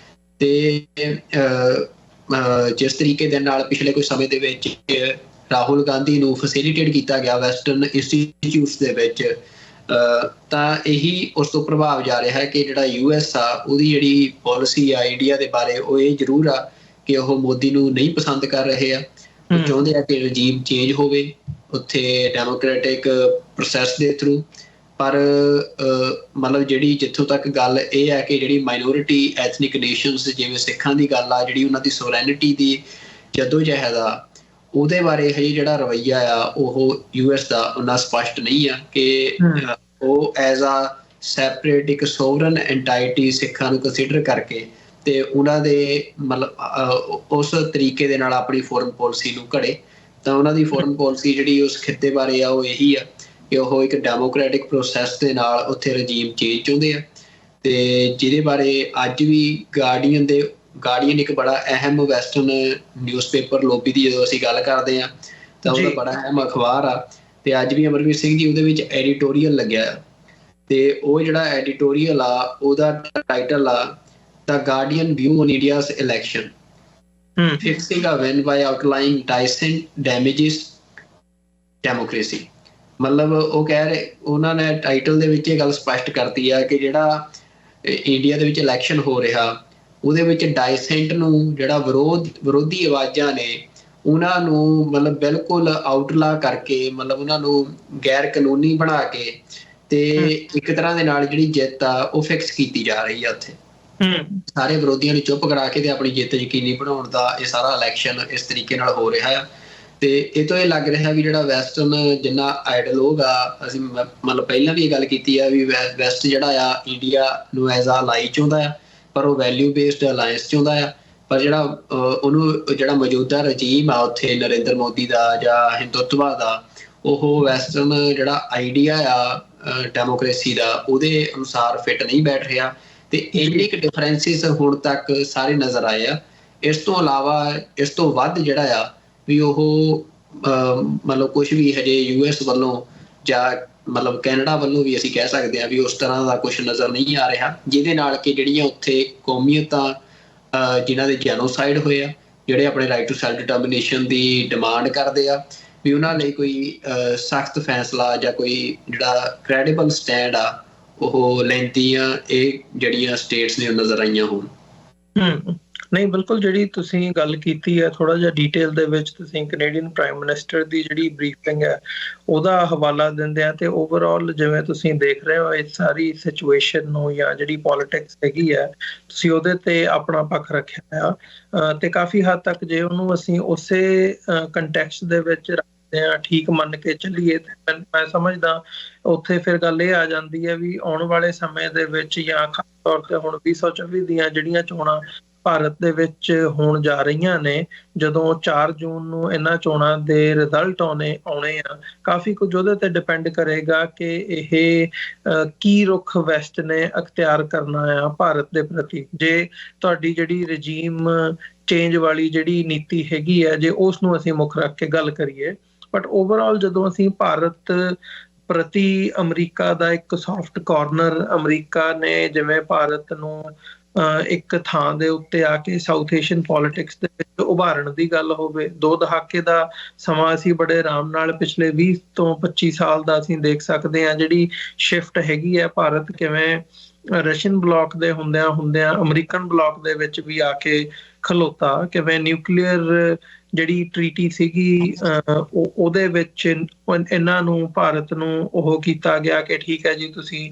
ਤੇ ਜਿਸ ਤਰੀਕੇ ਦੇ ਨਾਲ ਪਿਛਲੇ ਕੁਝ ਸਮੇਂ ਦੇ ਵਿੱਚ ਰਾਹੁਲ ਗਾਂਧੀ ਨੂੰ ਫੈਸਿਲੀਟੇਟ ਕੀਤਾ ਗਿਆ ਵੈਸਟਰਨ ਇੰਸਟੀਚਿਊਟਸ ਦੇ ਵਿੱਚ, ਤਾਂ ਇਹੀ ਉਸ ਤੋਂ ਪ੍ਰਭਾਵ ਜਾ ਰਿਹਾ ਹੈ ਕਿ ਜਿਹੜਾ US ਆ ਉਹਦੀ ਜਿਹੜੀ ਪਾਲਿਸੀ ਆ ਇੰਡੀਆ ਦੇ ਬਾਰੇ ਉਹ ਇਹ ਜ਼ਰੂਰ ਆ ਕਿ ਉਹ ਮੋਦੀ ਨੂੰ ਨਹੀਂ ਪਸੰਦ ਕਰ ਰਹੇ ਆ। ਉਹ ਚਾਹੁੰਦੇ ਆ ਕਿ ਰਜੀਮ ਚੇਂਜ ਹੋਵੇ ਉੱਥੇ ਡੈਮੋਕ੍ਰੈਟਿਕ ਪ੍ਰੋਸੈਸ ਦੇ ਥਰੂ, ਪਰ ਮਤਲਬ ਜਿਹੜੀ ਜਿੱਥੋਂ ਤੱਕ ਗੱਲ ਇਹ ਹੈ ਕਿ ਜਿਹੜੀ ਮਾਈਨੋਰਿਟੀ ਐਥਨਿਕ ਨੇਸ਼ਨਸ ਜਿਵੇਂ ਸਿੱਖਾਂ ਦੀ ਗੱਲ ਆ, ਜਿਹੜੀ ਉਹਨਾਂ ਦੀ ਸੋਵਰੈਨਿਟੀ ਦੀ ਜਦੋਜਹਿਦ ਆ, ਉਹਦੇ ਬਾਰੇ ਹਜੇ ਜਿਹੜਾ ਰਵੱਈਆ ਆ ਉਹ US ਦਾ ਉਹਨਾਂ ਸਪਸ਼ਟ ਨਹੀਂ ਆ ਕਿ ਉਹ ਐਜ਼ ਆ ਸੈਪਰੇਟ ਇੱਕ ਸੋਵਰਨ ਐਂਟਾਈਟੀ ਸਿੱਖਾਂ ਨੂੰ ਕੰਸੀਡਰ ਕਰਕੇ ਤੇ ਉਹਨਾਂ ਦੇ ਮਤਲਬ ਉਸ ਤਰੀਕੇ ਦੇ ਨਾਲ ਆਪਣੀ ਫੋਰਨ ਪੋਲਿਸੀ ਨੂੰ ਘੜੇ। ਤਾਂ ਉਹਨਾਂ ਦੀ ਫੋਰਨ ਪੋਲਿਸੀ ਜਿਹੜੀ ਉਸ ਖਿੱਤੇ ਬਾਰੇ ਆ ਉਹ ਇਹੀ ਆ ਕਿ ਉਹ ਇੱਕ ਡੈਮੋਕ੍ਰੈਟਿਕ ਪ੍ਰੋਸੈਸ ਦੇ ਨਾਲ ਉੱਥੇ ਰਜੀਮ ਚੇਂਜ ਚਾਹੁੰਦੇ ਆ, ਤੇ ਜਿਹਦੇ ਬਾਰੇ ਅੱਜ ਵੀ ਗਾਰਡੀਅਨ ਇੱਕ ਬੜਾ ਅਹਿਮ ਵੈਸਟਰਨ ਨਿਊਜ਼ਪੇਪਰ ਲੋਬੀ ਦੀ ਜਦੋਂ ਅਸੀਂ ਗੱਲ ਕਰਦੇ ਆ ਤਾਂ ਉਹਦਾ ਬੜਾ ਅਹਿਮ ਅਖਬਾਰ ਆ, ਤੇ ਅੱਜ ਵੀ ਅਮਰਵੀਰ ਸਿੰਘ ਜੀ ਉਹਦੇ ਵਿੱਚ ਐਡੀਟੋਰੀਅਲ ਲੱਗਿਆ ਆ, ਤੇ ਉਹ ਜਿਹੜਾ ਐਡੀਟੋਰੀਅਲ ਆ ਉਹਦਾ ਟਾਈਟਲ ਆ The Guardian View on India's Election, Fixing a Win by Outlining Dissent Damages Democracy। ਮਤਲਬ ਉਹ ਕਹਿ ਰਹੇ, ਉਹਨਾਂ ਨੇ ਟਾਈਟਲ ਦੇ ਵਿੱਚ ਇਹ ਗੱਲ ਸਪਸ਼ਟ ਕਰਤੀ ਆ ਕਿ ਜਿਹੜਾ ਇੰਡੀਆ ਦੇ ਵਿੱਚ ਇਲੈਕਸ਼ਨ ਹੋ ਰਿਹਾ ਉਹਦੇ ਵਿੱਚ ਡਾਇਸੈਂਟ ਨੂੰ, ਜਿਹੜਾ ਵਿਰੋਧੀ ਆਵਾਜ਼ਾਂ ਨੇ, ਉਹਨਾਂ ਨੂੰ ਮਤਲਬ ਬਿਲਕੁਲ ਆਊਟਲਾ ਕਰਕੇ, ਮਤਲਬ ਉਹਨਾਂ ਨੂੰ ਗੈਰ ਕਾਨੂੰਨੀ ਬਣਾ ਕੇ ਤੇ ਇੱਕ ਤਰ੍ਹਾਂ ਦੇ ਨਾਲ ਜਿਹੜੀ ਜਿੱਤ ਆ ਉਹ ਫਿਕਸ ਕੀਤੀ ਜਾ ਰਹੀ ਆ ਉੱਥੇ। ਸਾਰੇ ਵਿਰੋਧੀਆਂ ਨੂੰ ਚੁੱਪ ਕਰਾ ਕੇ ਤੇ ਆਪਣੀ ਜਿੱਤ ਯਕੀਨੀ ਬਣਾਉਣ ਦਾ ਇਹ ਸਾਰਾ ਇਲੈਕਸ਼ਨ ਇਸ ਤਰੀਕੇ ਨਾਲ ਹੋ ਰਿਹਾ ਆ। ਤੇ ਇਹ ਤੋਂ ਇਹ ਲੱਗ ਰਿਹਾ ਵੀ ਜਿਹੜਾ ਵੈਸਟਰਨ ਜਿੰਨਾ ਆਈਡਲੋਗ ਆ, ਅਸੀਂ ਮਤਲਬ ਪਹਿਲਾਂ ਵੀ ਇਹ ਗੱਲ ਕੀਤੀ ਆ ਵੀ ਵੈਸਟ ਜਿਹੜਾ ਆ ਇੰਡੀਆ ਨੂੰ ਐਜ਼ ਆ ਅਲਾਈ ਚਾਹੁੰਦਾ ਆ, ਪਰ ਉਹ ਵੈਲਿਊ ਬੇਸਡ ਅਲਾਇੰਸ ਚਾਹੁੰਦਾ ਆ। ਪਰ ਜਿਹੜਾ ਉਹਨੂੰ ਜਿਹੜਾ ਮੌਜੂਦਾ ਰਜੀਮ ਆ ਉੱਥੇ ਨਰਿੰਦਰ ਮੋਦੀ ਦਾ ਜਾਂ ਹਿੰਦੂਤਵਾ ਦਾ, ਉਹ ਵੈਸਟਰਨ ਜਿਹੜਾ ਆਈਡੀਆ ਆ ਡੈਮੋਕ੍ਰੇਸੀ ਦਾ ਉਹਦੇ ਅਨੁਸਾਰ ਫਿੱਟ ਨਹੀਂ ਬੈਠ ਰਿਹਾ, ਤੇ ਇੰਨੇ ਕੁ ਡਿਫਰੈਂਸਿਸ ਹੁਣ ਤੱਕ ਸਾਰੇ ਨਜ਼ਰ ਆਏ ਆ। ਇਸ ਤੋਂ ਇਲਾਵਾ ਇਸ ਤੋਂ ਵੱਧ ਜਿਹੜਾ ਆ ਵੀ ਉਹ ਮਤਲਬ ਕੁਛ ਵੀ ਹਜੇ US ਵੱਲੋਂ ਜਾਂ ਮਤਲਬ ਕੈਨੇਡਾ ਵੱਲੋਂ ਵੀ ਅਸੀਂ ਕਹਿ ਸਕਦੇ ਹਾਂ ਵੀ ਉਸ ਤਰ੍ਹਾਂ ਦਾ ਕੁਛ ਨਜ਼ਰ ਨਹੀਂ ਆ ਰਿਹਾ, ਜਿਹਦੇ ਨਾਲ ਕਿ ਜਿਹੜੀਆਂ ਉੱਥੇ ਕੌਮੀਅਤਾਂ ਜਿਨ੍ਹਾਂ ਦੇ ਜੈਨੋਸਾਈਡ ਹੋਏ ਆ, ਜਿਹੜੇ ਆਪਣੇ right to self determination the demand ਕਰਦੇ ਆ, ਵੀ ਉਹਨਾਂ ਲਈ ਕੋਈ ਸਖਤ ਫੈਸਲਾ ਜਾਂ ਕੋਈ ਜਿਹੜਾ ਕ੍ਰੈਡੀਬਲ ਸਟੈਂਡ ਆ ਉਹ ਲੈਂਦੀਆਂ ਇਹ ਜਿਹੜੀਆਂ ਸਟੇਟਸ ਨੇ ਉਹ ਨਜ਼ਰ ਆਈਆਂ ਹੋਣ। ਨਹੀਂ, ਬਿਲਕੁਲ ਜਿਹੜੀ ਤੁਸੀਂ ਗੱਲ ਕੀਤੀ ਹੈ ਥੋੜਾ ਜਿਹਾ ਡੀਟੇਲ ਦੇ ਵਿੱਚ, ਤੁਸੀਂ ਕੈਨੇਡੀਅਨ ਪ੍ਰਾਈਮ ਮਿਨਿਸਟਰ ਦੀ ਜਿਹੜੀ ਬਰੀਫਿੰਗ ਹੈ ਉਹਦਾ ਹਵਾਲਾ ਦਿੰਦੇ ਆ, ਤੇ ਓਵਰਆਲ ਜਿਵੇਂ ਤੁਸੀਂ ਦੇਖ ਰਹੇ ਹੋ ਇਸ ਸਾਰੀ ਸਿਚੁਏਸ਼ਨ ਨੂੰ ਜਾਂ ਜਿਹੜੀ ਪੋਲਿਟਿਕਸ ਹੈਗੀ ਹੈ ਤੁਸੀਂ ਉਹਦੇ ਤੇ ਆਪਣਾ ਪੱਖ ਰੱਖਿਆ ਆ, ਤੇ ਕਾਫੀ ਹੱਦ ਤੱਕ ਜੇ ਉਹਨੂੰ ਅਸੀਂ ਉਸੇ ਕੰਟੈਕਸਟ ਦੇ ਵਿੱਚ ਠੀਕ ਮੰਨ ਕੇ ਚੱਲੀਏ ਤੇ ਮੈਂ ਸਮਝਦਾ ਉੱਥੇ ਫਿਰ ਗੱਲ ਇਹ ਆ ਜਾਂਦੀ ਹੈ ਵੀ ਆਉਣ ਵਾਲੇ ਸਮੇਂ ਦੇ ਵਿੱਚ ਜਾਂ ਖਾਸ ਤੌਰ ਤੇ ਹੁਣ 2024 ਦੀਆਂ ਜਿਹੜੀਆਂ ਚੋਣਾਂ ਭਾਰਤ ਦੇ ਵਿੱਚ ਹੋਣ ਜਾ ਰਹੀਆਂ ਨੇ, ਜਦੋਂ 4 ਜੂਨ ਨੂੰ ਇਹਨਾਂ ਚੋਣਾਂ ਦੇ ਰਿਜ਼ਲਟ ਆਉਣੇ ਆ, ਕਾਫੀ ਕੁਝ ਉਹਦੇ ਤੇ ਡਿਪੈਂਡ ਕਰੇਗਾ ਕਿ ਇਹ ਕੀ ਰੁਖ ਵੈਸਟ ਨੇ ਅਖਤਿਆਰ ਕਰਨਾ ਆ ਭਾਰਤ ਦੇ ਪ੍ਰਤੀ। ਜੇ ਤੁਹਾਡੀ ਜਿਹੜੀ ਰਜੀਮ ਚੇਂਜ ਵਾਲੀ ਜਿਹੜੀ ਨੀਤੀ ਹੈਗੀ ਹੈ, ਜੇ ਉਸ ਨੂੰ ਅਸੀਂ ਮੁੱਖ ਰੱਖ ਕੇ ਗੱਲ ਕਰੀਏ, ਬਟ ਓਵਰਆਲ ਜਦੋਂ ਅਸੀਂ ਭਾਰਤ ਪ੍ਰਤੀ ਅਮਰੀਕਾ ਦਾ ਇੱਕ ਸੌਫਟ ਕਾਰਨਰ, ਅਮਰੀਕਾ ਨੇ ਜਿਵੇਂ ਭਾਰਤ ਨੂੰ ਇੱਕ ਥਾਂ ਦੇ ਉੱਤੇ ਆ ਕੇ ਸਾਊਥ ਏਸ਼ੀਅਨ ਪੋਲਿਟਿਕਸ ਦੇ ਵਿੱਚ ਉਭਾਰਨ ਦੀ ਗੱਲ ਹੋਵੇ, 2 ਦਹਾਕੇ ਦਾ ਸਮਾਂ ਅਸੀਂ ਬੜੇ ਆਰਾਮ ਨਾਲ ਪਿਛਲੇ 20 ਤੋਂ 25 ਸਾਲ ਦਾ ਅਸੀਂ ਦੇਖ ਸਕਦੇ ਹਾਂ ਜਿਹੜੀ ਸ਼ਿਫਟ ਹੈਗੀ ਹੈ, ਭਾਰਤ ਕਿਵੇਂ ਰਸ਼ੀਅਨ ਬਲਾਕ ਦੇ ਹੁੰਦਿਆਂ ਅਮਰੀਕਨ ਬਲਾਕ ਦੇ ਵਿੱਚ ਵੀ ਆ ਕੇ ਖਲੋਤਾ, ਕਿਵੇਂ ਨਿਊਕਲੀਅਰ ਜਿਹੜੀ ਟਰੀਟੀ ਸੀਗੀ ਉਹਦੇ ਵਿੱਚ ਇਹਨਾਂ ਨੂੰ ਭਾਰਤ ਨੂੰ ਉਹ ਕੀਤਾ ਗਿਆ ਕਿ ਠੀਕ ਹੈ ਜੀ, ਤੁਸੀਂ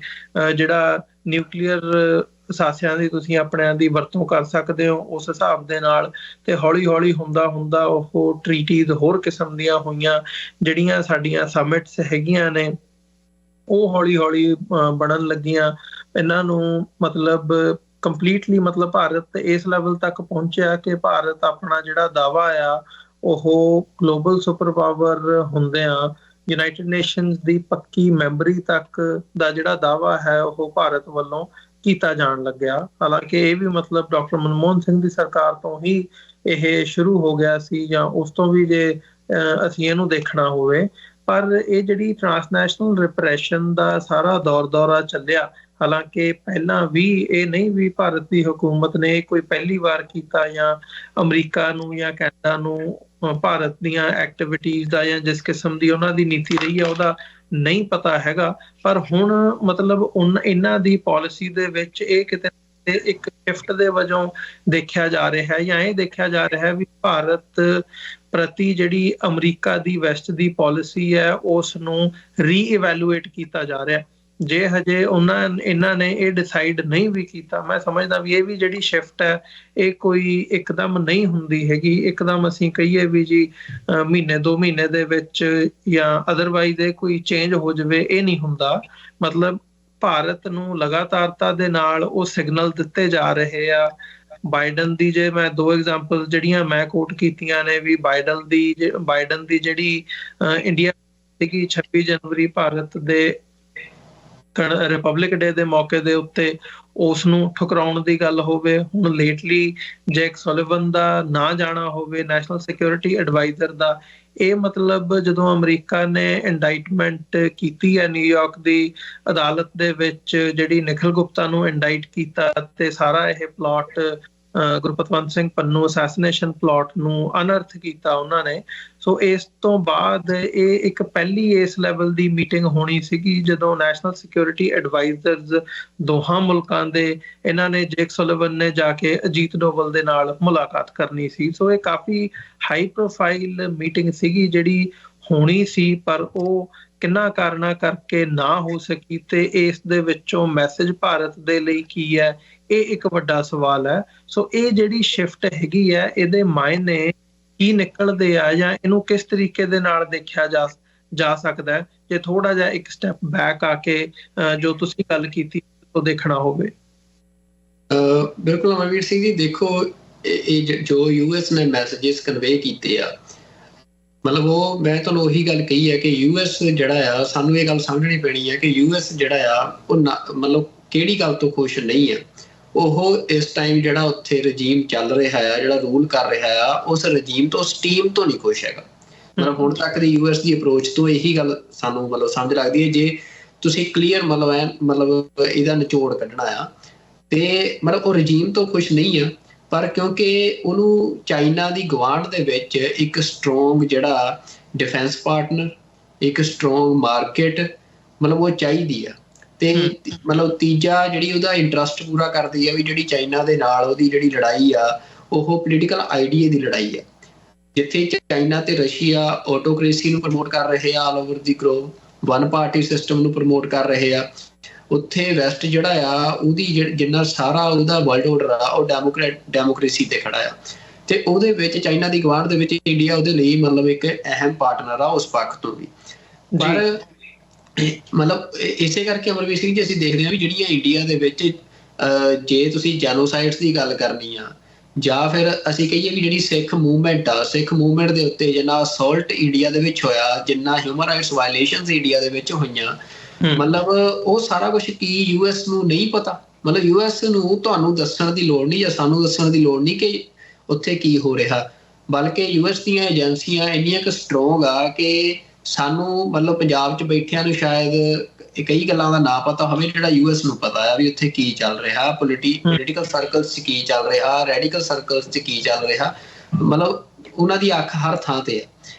ਜਿਹੜਾ ਨਿਊਕਲੀਅਰ ਸਾਸਿਆਂ ਦੀ ਤੁਸੀਂ ਆਪਣਿਆਂ ਦੀ ਵਰਤੋਂ ਕਰ ਸਕਦੇ ਹੋ ਉਸ ਹਿਸਾਬ ਦੇ ਨਾਲ, ਤੇ ਹੌਲੀ ਹੌਲੀ ਹੁੰਦਾ ਉਹ ਟਰੀਟੀਜ਼ ਹੋਰ ਕਿਸਮ ਦੀਆਂ ਹੋਈਆਂ, ਜਿਹੜੀਆਂ ਸਾਡੀਆਂ ਸਮਿਟਸ ਹੈਗੀਆਂ ਨੇ ਉਹ ਹੌਲੀ ਹੌਲੀ ਬਣਨ ਲੱਗੀਆਂ। ਇਹਨਾਂ ਨੂੰ ਮਤਲਬ ਕੰਪਲੀਟਲੀ ਮਤਲਬ ਭਾਰਤ ਇਸ ਲੈਵਲ ਤੱਕ ਪਹੁੰਚਿਆ ਕਿ ਭਾਰਤ ਆਪਣਾ ਜਿਹੜਾ ਦਾਅਵਾ ਆ ਉਹ ਗਲੋਬਲ ਸੁਪਰ ਪਾਵਰ ਹੁੰਦਿਆਂ ਯੂਨਾਈਟਿਡ ਨੇਸ਼ਨਸ ਦੀ ਪੱਕੀ ਮੈਂਬਰੀ ਤੱਕ ਦਾ ਜਿਹੜਾ ਦਾਅਵਾ ਹੈ ਉਹ ਭਾਰਤ ਵੱਲੋਂ ਕੀਤਾ ਜਾਣ ਲੱਗਿਆ। ਹਾਲਾਂਕਿ ਇਹ ਵੀ ਮਤਲਬ ਡਾਕਟਰ ਮਨਮੋਹਨ ਸਿੰਘ ਦੀ ਸਰਕਾਰ ਤੋਂ ਹੀ ਇਹ ਸ਼ੁਰੂ ਹੋ ਗਿਆ ਸੀ ਜਾਂ ਉਸ ਤੋਂ ਵੀ ਜੇ ਅਸੀਂ ਇਹਨੂੰ ਦੇਖਣਾ ਹੋਵੇ, ਪਰ ਇਹ ਜਿਹੜੀ ਟ੍ਰਾਂਸਨੈਸ਼ਨਲ ਰਿਪਰੈਸ਼ਨ ਦਾ ਸਾਰਾ ਦੌਰਾ ਚੱਲਿਆ, ਹਾਲਾਂਕਿ ਪਹਿਲਾਂ ਵੀ ਇਹ ਨਹੀਂ ਵੀ ਭਾਰਤ ਦੀ ਹਕੂਮਤ ਨੇ ਕੋਈ ਪਹਿਲੀ ਵਾਰ ਕੀਤਾ ਜਾਂ ਅਮਰੀਕਾ ਨੂੰ ਜਾਂ ਕੈਨੇਡਾ ਨੂੰ ਭਾਰਤ ਦੀਆਂ ਐਕਟੀਵਿਟੀਜ਼ ਦਾ ਜਾਂ ਜਿਸ ਕਿਸਮ ਦੀ ਉਹਨਾਂ ਦੀ ਨੀਤੀ ਰਹੀ ਹੈ ਉਹਦਾ ਨਹੀਂ ਪਤਾ ਹੈਗਾ, ਪਰ ਹੁਣ ਮਤਲਬ ਇਹਨਾਂ ਦੀ ਪਾਲਿਸੀ ਦੇ ਵਿੱਚ ਇਹ ਕਿਤੇ ਇੱਕ ਸ਼ਿਫਟ ਦੇ ਵਜੋਂ ਦੇਖਿਆ ਜਾ ਰਿਹਾ ਹੈ, ਜਾਂ ਇਹ ਦੇਖਿਆ ਜਾ ਰਿਹਾ ਹੈ ਵੀ ਭਾਰਤ ਪ੍ਰਤੀ ਜਿਹੜੀ ਅਮਰੀਕਾ ਦੀ ਵੈਸਟ ਦੀ ਪਾਲਿਸੀ ਹੈ ਉਸ ਨੂੰ ਰੀਇਵੈਲੂਏਟ ਕੀਤਾ ਜਾ ਰਿਹਾ। ਜੇ ਹਜੇ ਇਹਨਾਂ ਨੇ ਇਹ ਡਿਸਾਈਡ ਨਹੀਂ ਵੀ ਕੀਤਾ, ਮੈਂ ਸਮਝਦਾ ਵੀ ਇਹ ਵੀ ਜਿਹੜੀ ਸ਼ਿਫਟ ਹੈ ਇਹ ਕੋਈ ਇੱਕਦਮ ਨਹੀਂ ਹੁੰਦੀ ਹੈਗੀ। ਇੱਕਦਮ ਅਸੀਂ ਕਹੀਏ ਵੀ ਜੀ ਮਹੀਨੇ 2 ਮਹੀਨੇ ਦੇ ਵਿੱਚ ਜਾਂ ਅਦਰਵਾਈਜ਼ ਇਹ ਕੋਈ ਚੇਂਜ ਹੋ ਜਾਵੇ, ਇਹ ਨਹੀਂ ਹੁੰਦਾ। ਮਤਲਬ ਭਾਰਤ ਨੂੰ ਲਗਾਤਾਰਤਾ ਦੇ ਨਾਲ ਉਹ ਸਿਗਨਲ ਦਿੱਤੇ ਜਾ ਰਹੇ ਆ। ਬਾਈਡਨ ਦੀ ਜੇ ਮੈਂ 2 ਐਗਜ਼ਾਮਪਲ ਜਿਹੜੀਆਂ ਮੈਂ ਕੋਟ ਕੀਤੀਆਂ ਨੇ, ਵੀ ਬਾਈਡਨ ਦੀ ਜਿਹੜੀ ਇੰਡੀਆ ਸੀਗੀ 26 ਜਨਵਰੀ ਭਾਰਤ ਦੇ ਰਿਪਬਲਿਕ ਡੇ ਦੇ ਮੌਕੇ ਦੇ ਉੱਤੇ, ਉਸ ਨੂੰ ਠੁਕਰਾਉਣ ਦੀ ਗੱਲ ਹੋਵੇ। ਹੁਣ ਲੇਟਲੀ ਜੇਕ ਸੁਲਿਵਨ ਦਾ ਨਾ ਜਾਣਾ ਹੋਵੇ ਨੈਸ਼ਨਲ ਸਿਕਿਉਰਿਟੀ ਐਡਵਾਈਜ਼ਰ ਦਾ, ਇਹ ਮਤਲਬ ਜਦੋਂ ਅਮਰੀਕਾ ਨੇ ਇੰਡਾਈਟਮੈਂਟ ਕੀਤੀ ਹੈ ਨਿਊਯਾਰਕ ਦੀ ਅਦਾਲਤ ਦੇ ਵਿੱਚ, ਜਿਹੜੀ ਨਿਖਿਲ ਗੁਪਤਾ ਨੂੰ ਇੰਡਾਈਟ ਕੀਤਾ ਤੇ ਸਾਰਾ ਇਹ plot Gurpatwant Singh Pannu assassination plot ਨੂੰ ਅਨਅਰਥ ਕੀਤਾ ਉਹਨਾਂ ਨੇ। ਸੋ ਇਸ ਤੋਂ ਬਾਅਦ ਇਹ ਇੱਕ ਪਹਿਲੀ ਇਸ ਲੈਵਲ ਦੀ ਮੀਟਿੰਗ ਹੋਣੀ ਸੀਗੀ ਜਦੋਂ ਨੈਸ਼ਨਲ ਸਿਕਿਉਰਿਟੀ ਐਡਵਾਈਜ਼ਰਸ ਦੋਹਾਂ ਮੁਲਕਾਂ ਦੇ, ਇਹਨਾਂ ਨੇ ਜੇਕ ਸੁਲਿਵਨ ਨੇ ਜਾ ਕੇ ਅਜੀਤ ਡੋਵਲ ਦੇ ਨਾਲ ਮੁਲਾਕਾਤ ਕਰਨੀ ਸੀ। ਸੋ ਇਹ ਕਾਫੀ ਹਾਈ ਪ੍ਰੋਫਾਈਲ ਮੀਟਿੰਗ ਸੀਗੀ ਜਿਹੜੀ ਹੋਣੀ ਸੀ, ਪਰ ਉਹ ਕਿੰਨਾ ਕਾਰਨਾਂ ਕਰਕੇ ਨਾ ਹੋ ਸਕੀ ਤੇ ਇਸ ਦੇ ਵਿੱਚੋਂ ਮੈਸੇਜ ਭਾਰਤ ਦੇ ਲਈ ਕੀ ਹੈ, ਇਹ ਇੱਕ ਵੱਡਾ ਸਵਾਲ ਹੈ। ਸੋ ਇਹ ਜਿਹੜੀ ਸ਼ਿਫਟ ਹੈਗੀ ਹੈ, ਇਹਦੇ ਮਾਇਨੇ ਕੀ ਨਿਕਲਦੇ ਆ ਜਾਂ ਇਹਨੂੰ ਕਿਸ ਤਰੀਕੇ ਦੇ ਨਾਲ ਦੇਖਿਆ ਜਾ ਸਕਦਾ ਹੈ, ਜੇ ਥੋੜਾ ਜਿਹਾ ਇੱਕ ਸਟੈਪ ਬੈਕ ਆ ਕੇ ਜੋ ਤੁਸੀਂ ਗੱਲ ਕੀਤੀ ਉਹ ਦੇਖਣਾ ਹੋਵੇ। ਬਿਲਕੁਲ ਅਮਰਵੀਰ ਸਿੰਘ ਜੀ, ਦੇਖੋ ਇਹ ਜੋ ਯੂਐਸ ਨੇ ਮੈਸੇजेस ਕਨਵੇ ਕੀਤੇ ਆ, ਮਤਲਬ ਉਹ ਮੈਂ ਤੁਹਾਨੂੰ ਉਹੀ ਗੱਲ ਕਹੀ ਹੈ ਕਿ ਯੂਐਸ ਜਿਹੜਾ ਆ, ਸਾਨੂੰ ਇਹ ਗੱਲ ਸਮਝਣੀ ਪੈਣੀ ਹੈ ਕਿ ਯੂਐਸ ਜਿਹੜਾ ਆ ਉਹ ਮਤਲਬ ਕਿਹੜੀ ਗੱਲ ਤੋਂ ਖੁਸ਼ ਨਹੀਂ ਆ। ਉਹ ਇਸ ਟਾਈਮ ਜਿਹੜਾ ਉੱਥੇ ਰਜੀਮ ਚੱਲ ਰਿਹਾ ਆ, ਜਿਹੜਾ ਰੂਲ ਕਰ ਰਿਹਾ ਆ, ਉਸ ਰਜੀਮ ਤੋਂ, ਉਸ ਟੀਮ ਤੋਂ ਨਹੀਂ ਖੁਸ਼ ਹੈਗਾ। ਮਤਲਬ ਹੁਣ ਤੱਕ ਦੀ ਯੂਐਸ ਦੀ ਅਪਰੋਚ ਤੋਂ ਇਹੀ ਗੱਲ ਸਾਨੂੰ ਮਤਲਬ ਸਮਝ ਲੱਗਦੀ ਹੈ। ਜੇ ਤੁਸੀਂ ਕਲੀਅਰ ਮਤਲਬ ਇਹਦਾ ਨਿਚੋੜ ਕੱਢਣਾ ਆ ਤੇ ਮਤਲਬ ਉਹ ਰਜੀਮ ਤੋਂ ਖੁਸ਼ ਨਹੀਂ ਆ, ਪਰ ਕਿਉਂਕਿ ਉਹਨੂੰ ਚਾਈਨਾ ਦੀ ਗੁਆਂਢ ਦੇ ਵਿੱਚ ਇੱਕ ਸਟਰੋਂਗ ਜਿਹੜਾ ਡਿਫੈਂਸ ਪਾਰਟਨਰ, ਇੱਕ ਸਟਰੋਂਗ ਮਾਰਕੀਟ ਮਤਲਬ ਉਹ ਚਾਹੀਦੀ ਆ। ਤੇ ਮਤਲਬ ਤੀਜਾ ਜਿਹੜੀ ਉਹਦਾ ਇੰਟਰਸਟ ਪੂਰਾ ਕਰਦੀ ਆ ਵੀ ਜਿਹੜੀ ਚਾਈਨਾ ਦੇ ਨਾਲ ਉਹਦੀ ਜਿਹੜੀ ਲੜਾਈ ਆ ਉਹ ਪੋਲੀਟੀਕਲ ਆਈਡੀਆ ਦੀ ਲੜਾਈ ਆ, ਜਿੱਥੇ ਚਾਈਨਾ ਤੇ ਰਸ਼ੀਆ ਆਟੋਕ੍ਰੇਸੀ ਨੂੰ ਪ੍ਰਮੋਟ ਕਰ ਰਹੇ ਆ ਆਲ ਓਵਰ ਦੀ ਗਲੋਬ, ਵਨ ਪਾਰਟੀ ਸਿਸਟਮ ਨੂੰ ਪ੍ਰਮੋਟ ਕਰ ਰਹੇ ਆ। ਉੱਥੇ ਵੈਸਟ ਜਿਹੜਾ ਆ ਉਹਦੀ ਜਿੰਨਾ ਸਾਰਾ ਉਹਦਾ ਵਰਲਡ ਆਰਡਰ ਆ ਉਹ ਡੈਮੋਕ੍ਰੇਸੀ ਤੇ ਖੜਾ ਆ, ਤੇ ਉਹਦੇ ਵਿੱਚ ਚਾਈਨਾ ਦੀ ਗੁਆਂਢ ਦੇ ਵਿੱਚ ਇੰਡੀਆ ਉਹਦੇ ਲਈ ਮਤਲਬ ਇੱਕ ਅਹਿਮ ਪਾਰਟਨਰ ਆ ਉਸ ਪੱਖ ਤੋਂ ਵੀ। ਪਰ ਮਤਲਬ ਇਸੇ ਕਰਕੇ ਅਮਰਵੀਰ ਸਿੰਘ ਜੀ ਅਸੀਂ ਦੇਖਦੇ ਹਾਂ ਵੀ ਜਿਹੜੀਆਂ ਇੰਡੀਆ ਦੇ ਵਿੱਚ ਜੇ ਤੁਸੀਂ ਜੈਨੋਸਾਈਡਸ ਦੀ ਗੱਲ ਕਰਨੀ ਆ, ਜਾਂ ਫਿਰ ਅਸੀਂ ਕਹੀਏ ਵੀ ਜਿਹੜੀ ਸਿੱਖ ਮੂਵਮੈਂਟ ਆ, ਸਿੱਖ ਮੂਵਮੈਂਟ ਦੇ ਉੱਤੇ ਜਿੰਨਾ ਅਸੌਲਟ ਇੰਡੀਆ ਦੇ ਵਿੱਚ ਹੋਇਆ, ਜਿੰਨਾ ਹਿਊਮਨ ਰਾਈਟਸ ਵਾਇਲੇਸ਼ਨਸ ਇੰਡੀਆ ਦੇ ਵਿੱਚ ਹੋਈਆਂ, ਮਤਲਬ ਉਹ ਸਾਰਾ ਕੁਛ ਕੀ ਯੂਐਸ ਨੂੰ ਨਹੀਂ ਪਤਾ? ਮਤਲਬ ਯੂਐਸ ਨੂੰ ਤੁਹਾਨੂੰ ਦੱਸਣ ਦੀ ਲੋੜ ਨਹੀਂ ਜਾਂ ਸਾਨੂੰ ਦੱਸਣ ਦੀ ਲੋੜ ਨਹੀਂ ਕਿ ਉੱਥੇ ਕੀ ਹੋ ਰਿਹਾ, ਬਲਕਿ ਯੂਐਸ ਦੀਆਂ ਏਜੰਸੀਆਂ ਇੰਨੀਆਂ ਕੁ ਸਟਰੋਂਗ ਆ ਕਿ ਸਾਨੂੰ ਮਤਲਬ ਪੰਜਾਬ 'ਚ ਬੈਠਿਆਂ ਨੂੰ ਸ਼ਾਇਦ ਕਈ ਗੱਲਾਂ ਦਾ ਨਾ ਪਤਾ ਹੋਵੇ ਜਿਹੜਾ ਯੂਐਸ ਨੂੰ ਪਤਾ ਆ ਵੀ ਉੱਥੇ ਕੀ ਚੱਲ ਰਿਹਾ, ਪੋਲੀਟੀਕਲ ਸਰਕਲਸ 'ਚ ਕੀ ਚੱਲ ਰਿਹਾ, ਰੈਡੀਕਲ ਸਰਕਲਸ 'ਚ ਕੀ ਚੱਲ ਰਿਹਾ। ਮਤਲਬ ਉਹਨਾਂ ਦੀ ਅੱਖ ਹਰ ਥਾਂ ਤੇ ਆ।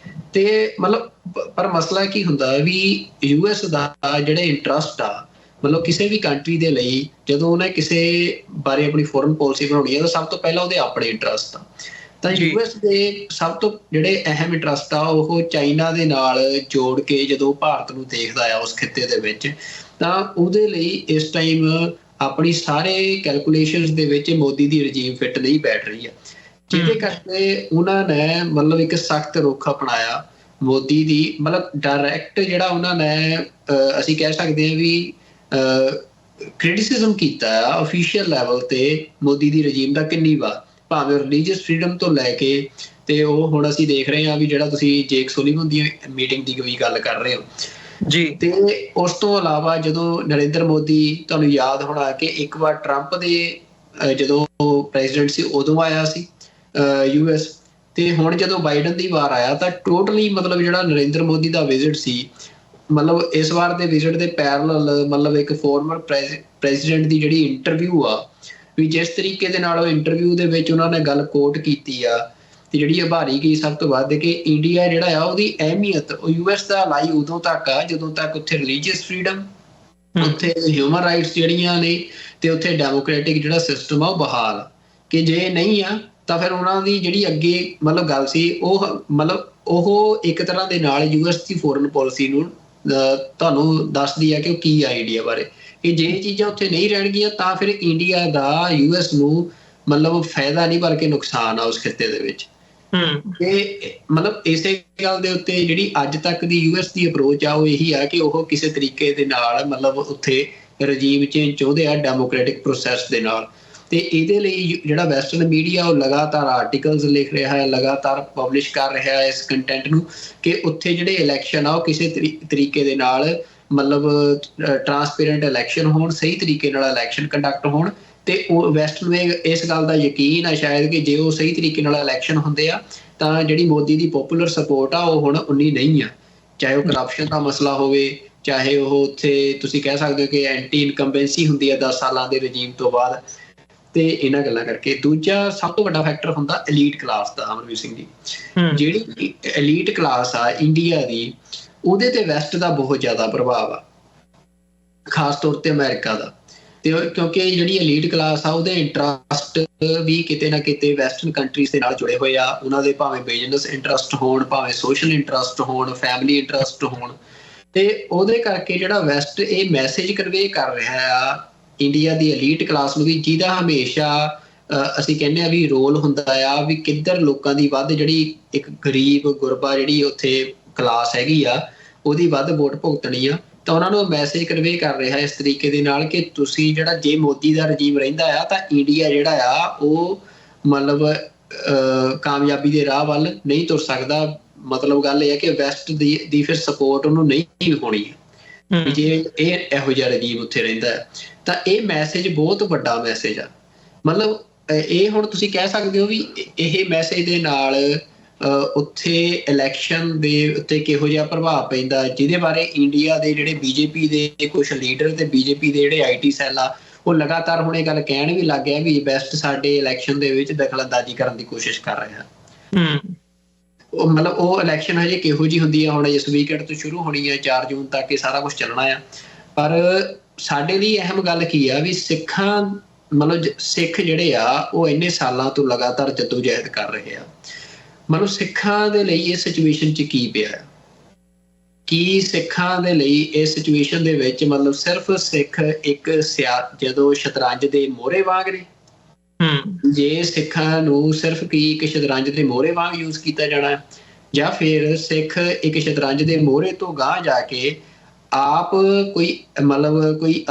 ਤੇ ਮਤਲਬ ਪਰ ਮਸਲਾ ਕੀ ਹੁੰਦਾ ਵੀ ਯੂਐਸ ਦਾ ਜਿਹੜਾ ਇੰਟਰਸਟ ਆ, ਮਤਲਬ ਕਿਸੇ ਵੀ ਕੰਟਰੀ ਦੇ ਲਈ ਜਦੋਂ ਉਹਨੇ ਕਿਸੇ ਬਾਰੇ ਆਪਣੀ ਫੋਰਨ ਪਾਲਿਸੀ ਬਣਾਉਣੀ ਹੈ ਤਾਂ ਸਭ ਤੋਂ ਪਹਿਲਾਂ ਉਹਦੇ ਆਪਣੇ ਇੰਟਰਸਟ ਆ। ਤਾਂ ਯੂਐਸ ਦੇ ਸਭ ਤੋਂ ਜਿਹੜੇ ਅਹਿਮ ਇੰਟਰਸਟ ਆ ਉਹ ਚਾਈਨਾ ਦੇ ਨਾਲ ਜੋੜ ਕੇ ਜਦੋਂ ਭਾਰਤ ਨੂੰ ਦੇਖਦਾ ਆ ਉਸ ਖਿੱਤੇ ਦੇ ਵਿੱਚ, ਤਾਂ ਉਹਦੇ ਲਈ ਇਸ ਟਾਈਮ ਆਪਣੀ ਸਾਰੇ ਕੈਲਕੂਲੇਸ਼ਨਸ ਦੇ ਵਿੱਚ ਮੋਦੀ ਦੀ ਰਜੀਮ ਫਿੱਟ ਨਹੀਂ ਬੈਠ ਰਹੀ ਹੈ, ਜਿਹਦੇ ਕਰਕੇ ਉਹਨਾਂ ਨੇ ਮਤਲਬ ਇੱਕ ਸਖਤ ਰੁਖ ਅਪਣਾਇਆ ਮੋਦੀ ਦੀ। ਮਤਲਬ ਡਾਇਰੈਕਟ ਜਿਹੜਾ ਉਹਨਾਂ ਨੇ ਅਸੀਂ ਕਹਿ ਸਕਦੇ ਹਾਂ ਵੀ ਕ੍ਰਿਟਿਸਿਜ਼ਮ ਕੀਤਾ ਆ ਅਫੀਸ਼ੀਅਲ ਲੈਵਲ ਤੇ ਮੋਦੀ ਦੀ ਰਜੀਮ ਦਾ ਕਿੰਨੀ ਵਾਰ, ਭਾਵੇਂ ਰਿਲੀਜੀਅਸ ਫਰੀਡਮ ਤੋਂ ਲੈ ਕੇ, ਤੇ ਉਹ ਹੁਣ ਅਸੀਂ ਦੇਖ ਰਹੇ ਹਾਂ ਵੀ ਜਿਹੜਾ ਤੁਸੀਂ ਜੇਕ ਸੁਲਿਵਨ ਦੀ ਮੀਟਿੰਗ ਦੀ ਵੀ ਗੱਲ ਕਰ ਰਹੇ ਹੋ ਜੀ। ਤੇ ਉਸ ਤੋਂ ਇਲਾਵਾ ਜਦੋਂ ਨਰਿੰਦਰ ਮੋਦੀ, ਤੁਹਾਨੂੰ ਯਾਦ ਹੋਣਾ ਕਿ ਇੱਕ ਵਾਰ ਟਰੰਪ ਦੇ ਜਦੋਂ ਪ੍ਰੈਜ਼ੀਡੈਂਟ ਸੀ ਉਦੋਂ ਆਇਆ ਸੀ ਯੂਐਸ, ਤੇ ਹੁਣ ਜਦੋਂ ਬਾਈਡਨ ਦੀ ਵਾਰ ਆਇਆ ਤਾਂ ਟੋਟਲੀ ਮਤਲਬ ਜਿਹੜਾ ਨਰਿੰਦਰ ਮੋਦੀ ਦਾ ਵਿਜ਼ਿਟ ਸੀ, ਮਤਲਬ ਇਸ ਵਾਰ ਦੇ ਵਿਜ਼ਿਟ ਦੇ ਪੈਰਲਲ ਮਤਲਬ ਇੱਕ ਫੋਰਮਰ ਪ੍ਰੈਜ਼ੀਡੈਂਟ ਦੀ ਜਿਹੜੀ ਇੰਟਰਵਿਊ ਆ, ਵੀ ਜਿਸ ਤਰੀਕੇ ਦੇ ਨਾਲ ਉਹ ਇੰਟਰਵਿਊ ਦੇ ਵਿੱਚ ਉਹਨਾਂ ਨੇ ਗੱਲ ਕੋਟ ਕੀਤੀ ਆ ਤੇ ਜਿਹੜੀ ਉਭਾਰੀ ਗਈ ਸਭ ਤੋਂ ਵੱਧ ਕਿ ਇੰਡੀਆ ਜਿਹੜਾ ਆ ਉਹਦੀ ਅਹਿਮੀਅਤ ਉਹ ਯੂਐਸ ਦਾ ਲਾਈ ਉਦੋਂ ਤੱਕ ਆ ਜਦੋਂ ਤੱਕ ਉੱਥੇ ਰਿਲੀਜੀਅਸ ਫਰੀਡਮ, ਉੱਥੇ ਹਿਊਮਨ ਰਾਈਟਸ ਜਿਹੜੀਆਂ ਨੇ, ਤੇ ਉੱਥੇ ਡੈਮੋਕ੍ਰੈਟਿਕ ਜਿਹੜਾ ਸਿਸਟਮ ਆ ਉਹ ਬਹਾਲ, ਕਿ ਜੇ ਨਹੀਂ ਆ ਤਾਂ ਫਿਰ ਉਹਨਾਂ ਦੀ ਜਿਹੜੀ ਅੱਗੇ ਮਤਲਬ ਗੱਲ ਸੀ ਉਹ ਮਤਲਬ ਉਹ ਇੱਕ ਤਰ੍ਹਾਂ ਦੇ ਨਾਲ ਯੂਐਸ ਦੀ ਫੋਰਨ ਪਾਲਿਸੀ ਨੂੰ ਤੁਹਾਨੂੰ ਦੱਸਦੀ ਆ ਕਿ ਉਹ ਕੀ ਆ ਇੰਡੀਆ ਬਾਰੇ। ਕਿ ਜੇ ਇਹ ਚੀਜ਼ਾਂ ਉੱਥੇ ਨਹੀਂ ਰਹਿਣਗੀਆਂ ਤਾਂ ਫਿਰ ਇੰਡੀਆ ਦਾ US ਨੂੰ ਮਤਲਬ ਫਾਇਦਾ ਨਹੀਂ ਬਲਕਿ ਨੁਕਸਾਨ ਆ ਉਸ ਖਿੱਤੇ ਦੇ ਵਿੱਚ। ਤੇ ਮਤਲਬ ਇਸੇ ਗੱਲ ਦੇ ਉੱਤੇ ਜਿਹੜੀ ਅੱਜ ਤੱਕ ਦੀ US ਦੀ ਅਪਰੋਚ ਆ ਉਹ ਇਹੀ ਆ ਕਿ ਉਹ ਕਿਸੇ ਤਰੀਕੇ ਦੇ ਨਾਲ ਮਤਲਬ ਉੱਥੇ ਰਜੀਮ ਚੇਂਜ ਚਾਹੁੰਦੇ ਆ ਡੈਮੋਕ੍ਰੈਟਿਕ ਪ੍ਰੋਸੈਸ ਦੇ ਨਾਲ। ਤੇ ਇਹਦੇ ਲਈ ਜਿਹੜਾ ਵੈਸਟਰਨ ਮੀਡੀਆ ਉਹ ਲਗਾਤਾਰ ਆਰਟੀਕਲਸ ਲਿਖ ਰਿਹਾ ਹੈ, ਲਗਾਤਾਰ ਪਬਲਿਸ਼ ਕਰ ਰਿਹਾ ਹੈ ਇਸ ਕੰਟੈਂਟ ਨੂੰ ਕਿ ਉੱਥੇ ਜਿਹੜੇ ਇਲੈਕਸ਼ਨ ਆ ਉਹ ਕਿਸੇ ਤਰੀਕੇ ਦੇ ਨਾਲ ਮਤਲਬ ਟਰਾਂਸਪੇਰੈਂਟ ਇਲੈਕਸ਼ਨ ਹੋਣ, ਸਹੀ ਤਰੀਕੇ ਨਾਲ ਇਲੈਕਸ਼ਨ ਕੰਡਕਟ ਹੋਣ। ਤੇ ਉਹ ਵੈਸਟ ਨੂੰ ਇਸ ਗੱਲ ਦਾ ਯਕੀਨ ਆ ਸ਼ਾਇਦ ਕਿ ਜੇ ਉਹ ਸਹੀ ਤਰੀਕੇ ਨਾਲ ਇਲੈਕਸ਼ਨ ਹੁੰਦੇ ਆ ਤਾਂ ਜਿਹੜੀ ਮੋਦੀ ਦੀ ਪੋਪੂਲਰ ਸਪੋਰਟ ਆ ਉਹ ਹੁਣ ਉਨੀ ਨਹੀਂ ਆ, ਚਾਹੇ ਉਹ ਕਰਪਸ਼ਨ ਦਾ ਮਸਲਾ ਹੋਵੇ, ਚਾਹੇ ਉਹ ਉੱਥੇ ਤੁਸੀਂ ਕਹਿ ਸਕਦੇ ਹੋ ਕਿ ਐਂਟੀ ਇਨਕੰਬੈਂਸੀ ਹੁੰਦੀ ਹੈ 10 ਸਾਲਾਂ ਦੇ ਰਜੀਮ ਤੋਂ ਬਾਅਦ। ਤੇ ਇਹਨਾਂ ਗੱਲਾਂ ਕਰਕੇ ਦੂਜਾ ਸਭ ਤੋਂ ਵੱਡਾ ਫੈਕਟਰ ਹੁੰਦਾ ਐਲੀਟ ਕਲਾਸ ਦਾ। ਅਮਰਵੀਰ ਸਿੰਘ ਜੀ, ਜਿਹੜੀ ਐਲੀਟ ਕਲਾਸ ਆ ਇੰਡੀਆ ਦੀ ਉਹਦੇ ਤੇ ਵੈਸਟ ਦਾ ਬਹੁਤ ਜ਼ਿਆਦਾ ਪ੍ਰਭਾਵ ਆ, ਖਾਸ ਤੌਰ ਤੇ ਅਮਰੀਕਾ ਦਾ। ਤੇ ਕਿਉਂਕਿ ਜਿਹੜੀ ਐਲੀਟ ਕਲਾਸ ਆ ਉਹਦੇ ਇੰਟਰਸਟ ਵੀ ਕਿਤੇ ਨਾ ਕਿਤੇ ਵੈਸਟਰਨ ਕੰਟਰੀਜ਼ ਦੇ ਨਾਲ ਜੁੜੇ ਹੋਏ ਆ। ਉਹਨਾਂ ਦੇ ਭਾਵੇਂ ਬਿਜ਼ਨਸ ਇੰਟਰਸਟ ਹੋਣ, ਭਾਵੇਂ ਸੋਸ਼ਲ ਇੰਟਰਸਟ ਹੋਣ, ਫੈਮਿਲੀ ਇੰਟਰਸਟ ਹੋਣ। ਤੇ ਉਹਦੇ ਕਰਕੇ ਜਿਹੜਾ ਵੈਸਟ ਇਹ ਮੈਸੇਜ ਕਨਵੇ ਕਰ ਰਿਹਾ ਆ ਇੰਡੀਆ ਦੀ ਐਲੀਟ ਕਲਾਸ ਨੂੰ ਵੀ, ਜਿਹਦਾ ਹਮੇਸ਼ਾ ਅਸੀਂ ਕਹਿੰਦੇ ਆ ਵੀ ਰੋਲ ਹੁੰਦਾ ਆ ਵੀ ਕਿੱਧਰ ਲੋਕਾਂ ਦੀ ਵੱਧ ਜਿਹੜੀ ਇੱਕ ਗਰੀਬ ਗੁਰਬਾ ਜਿਹੜੀ ਉੱਥੇ ਕਲਾਸ ਹੈਗੀ ਆ ਉਹਦੀ ਵੱਧ ਵੋਟ ਭੁਗਤਣੀ ਆ। ਤਾਂ ਉਹਨਾਂ ਨੂੰ ਮੈਸੇਜ ਕਨਵੇ ਕਰ ਰਿਹਾ ਇਸ ਤਰੀਕੇ ਦੇ ਨਾਲ ਕਿ ਤੁਸੀਂ ਜਿਹੜਾ ਜੇ ਮੋਦੀ ਦਾ ਰਜੀਮ ਰਹਿੰਦਾ ਆ ਤਾਂ ਇੰਡੀਆ ਜਿਹੜਾ ਆ ਉਹ ਮਤਲਬ ਕਾਮਯਾਬੀ ਦੇ ਰਾਹ ਵੱਲ ਨਹੀਂ ਤੁਰ ਸਕਦਾ। ਮਤਲਬ ਗੱਲ ਇਹ ਹੈ ਕਿ ਵੈਸਟ ਦੀ ਫਿਰ ਸਪੋਰਟ ਉਹਨੂੰ ਨਹੀਂ ਹੋਣੀ ਜੇ ਇਹ ਇਹੋ ਜਿਹਾ ਰਜੀਮ ਉੱਥੇ ਰਹਿੰਦਾ ਹੈ। ਤਾਂ ਇਹ ਮੈਸੇਜ ਬਹੁਤ ਵੱਡਾ ਮੈਸੇਜ ਆ। ਮਤਲਬ ਇਹ ਹੁਣ ਤੁਸੀਂ ਕਹਿ ਸਕਦੇ ਹੋ ਵੀ ਇਹ ਮੈਸੇਜ ਦੇ ਨਾਲ ਉੱਥੇ ਇਲੈਕਸ਼ਨ ਦੇ ਉੱਤੇ ਕਿਹੋ ਜਿਹਾ ਪ੍ਰਭਾਵ ਪੈਂਦਾ, ਜਿਹਦੇ ਬਾਰੇ ਇੰਡੀਆ ਦੇ ਜਿਹੜੇ BJP ਦੇ ਕੁਛ ਲੀਡਰ ਤੇ BJP ਦੇ ਜਿਹੜੇ IT ਸੈੱਲ ਆ ਉਹ ਲਗਾਤਾਰ ਹੁਣ ਇਹ ਗੱਲ ਕਹਿਣ ਵੀ ਲੱਗ ਗਿਆ ਵੀ ਵੈਸਟ ਸਾਡੇ ਇਲੈਕਸ਼ਨ ਦੇ ਵਿੱਚ ਦਖਲਅੰਦਾਜ਼ੀ ਕਰਨ ਦੀ ਕੋਸ਼ਿਸ਼ ਕਰ ਰਿਹਾ। ਉਹ ਮਤਲਬ ਉਹ ਇਲੈਕਸ਼ਨ ਹਜੇ ਕਿਹੋ ਜਿਹੀ ਹੁੰਦੀ ਆ, ਹੁਣ ਇਸ ਵੀਕਐਂਡ ਤੋਂ ਸ਼ੁਰੂ ਹੋਣੀ ਹੈ, 4 ਜੂਨ ਤੱਕ ਇਹ ਸਾਰਾ ਕੁਛ ਚੱਲਣਾ ਆ। ਪਰ ਸਾਡੇ ਲਈ ਅਹਿਮ ਗੱਲ ਕੀ ਆ ਵੀ ਸਿੱਖਾਂ ਮਤਲਬ ਸਿੱਖ ਜਿਹੜੇ ਆ ਉਹ ਇੰਨੇ ਸਾਲਾਂ ਤੋਂ ਲਗਾਤਾਰ ਜਦੋਜਹਿਦ ਕਰ ਰਹੇ ਆ। ਮਤਲਬ ਸਿੱਖਾਂ ਦੇ ਲਈ ਇਸ ਸਿਚੁਏਸ਼ਨ 'ਚ ਕੀ ਪਿਆ, ਕੀ ਸਿੱਖਾਂ ਦੇ ਲਈ ਇਸ ਸਿਚੁਏਸ਼ਨ ਦੇ ਵਿੱਚ ਮਤਲਬ ਸਿਰਫ ਸਿੱਖ ਇੱਕ ਜਦੋਂ ਸ਼ਤਰੰਜ ਦੇ ਮੋਹਰੇ ਵਾਂਗ ਨੇ, ਜੇ ਸਿੱਖਾਂ ਨੂੰ ਸਿਰਫ ਕੀ ਇੱਕ ਸ਼ਤਰੰਜ ਦੇ ਮੋਹਰੇ ਵਾਂਗ ਯੂਜ਼ ਕੀਤਾ ਜਾਣਾ, ਜਾਂ ਫਿਰ ਸਿੱਖ ਇੱਕ ਸ਼ਤਰੰਜ ਦੇ ਮੋਹਰੇ ਤੋਂ ਗਾਂਹ ਜਾ ਕੇ ਆਪ ਕੋਈ ਮਤਲਬ ਕੋਈ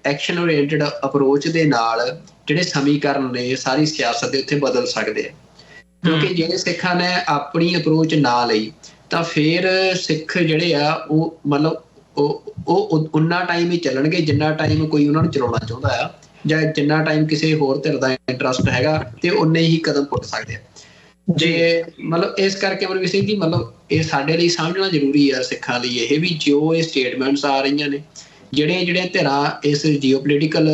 ਐਕਸ਼ਨ ਓਰੀਐਂਟਡ ਅਪਰੋਚ ਦੇ ਨਾਲ ਜਿਹੜੇ ਸਮੀਕਰਨ ਨੇ ਸਾਰੀ ਸਿਆਸਤ ਦੇ ਉੱਤੇ ਬਦਲ ਸਕਦੇ ਆ। ਕਿਉਂਕਿ ਜੇ ਸਿੱਖਾਂ ਨੇ ਆਪਣੀ ਅਪਰੋਚ ਨਾ ਲਈ ਤਾਂ ਫਿਰ ਸਿੱਖ ਜਿਹੜੇ ਆ ਉਹ ਮਤਲਬ ਉਹ ਉਨਾ ਟਾਈਮ ਹੀ ਚੱਲਣਗੇ ਜਿੰਨਾ ਟਾਈਮ ਕੋਈ ਉਹਨਾਂ ਨੂੰ ਚਲਾਉਣਾ ਚਾਹੁੰਦਾ ਆ, ਜਾਂ ਜਿੰਨਾ ਟਾਈਮ ਕਿਸੇ ਹੋਰ ਧਿਰ ਦਾ ਇੰਟਰਸਟ ਹੈਗਾ ਤੇ ਉਨੇ ਹੀ ਕਦਮ ਪੁੱਟ ਸਕਦੇ ਆ। ਜੇ ਮਤਲਬ ਇਸ ਕਰਕੇ ਅਮਰਵੀਰ ਸਿੰਘ ਜੀ ਮਤਲਬ ਇਹ ਸਾਡੇ ਲਈ ਸਮਝਣਾ ਜ਼ਰੂਰੀ ਆ ਸਿੱਖਾਂ ਲਈ ਇਹ ਵੀ ਜੋ ਇਹ ਸਟੇਟਮੈਂਟਸ ਆ ਰਹੀਆਂ ਨੇ, ਜਿਹੜੇ ਧਿਰਾਂ ਇਸ ਜੀਓਪੋਲੀਟੀਕਲ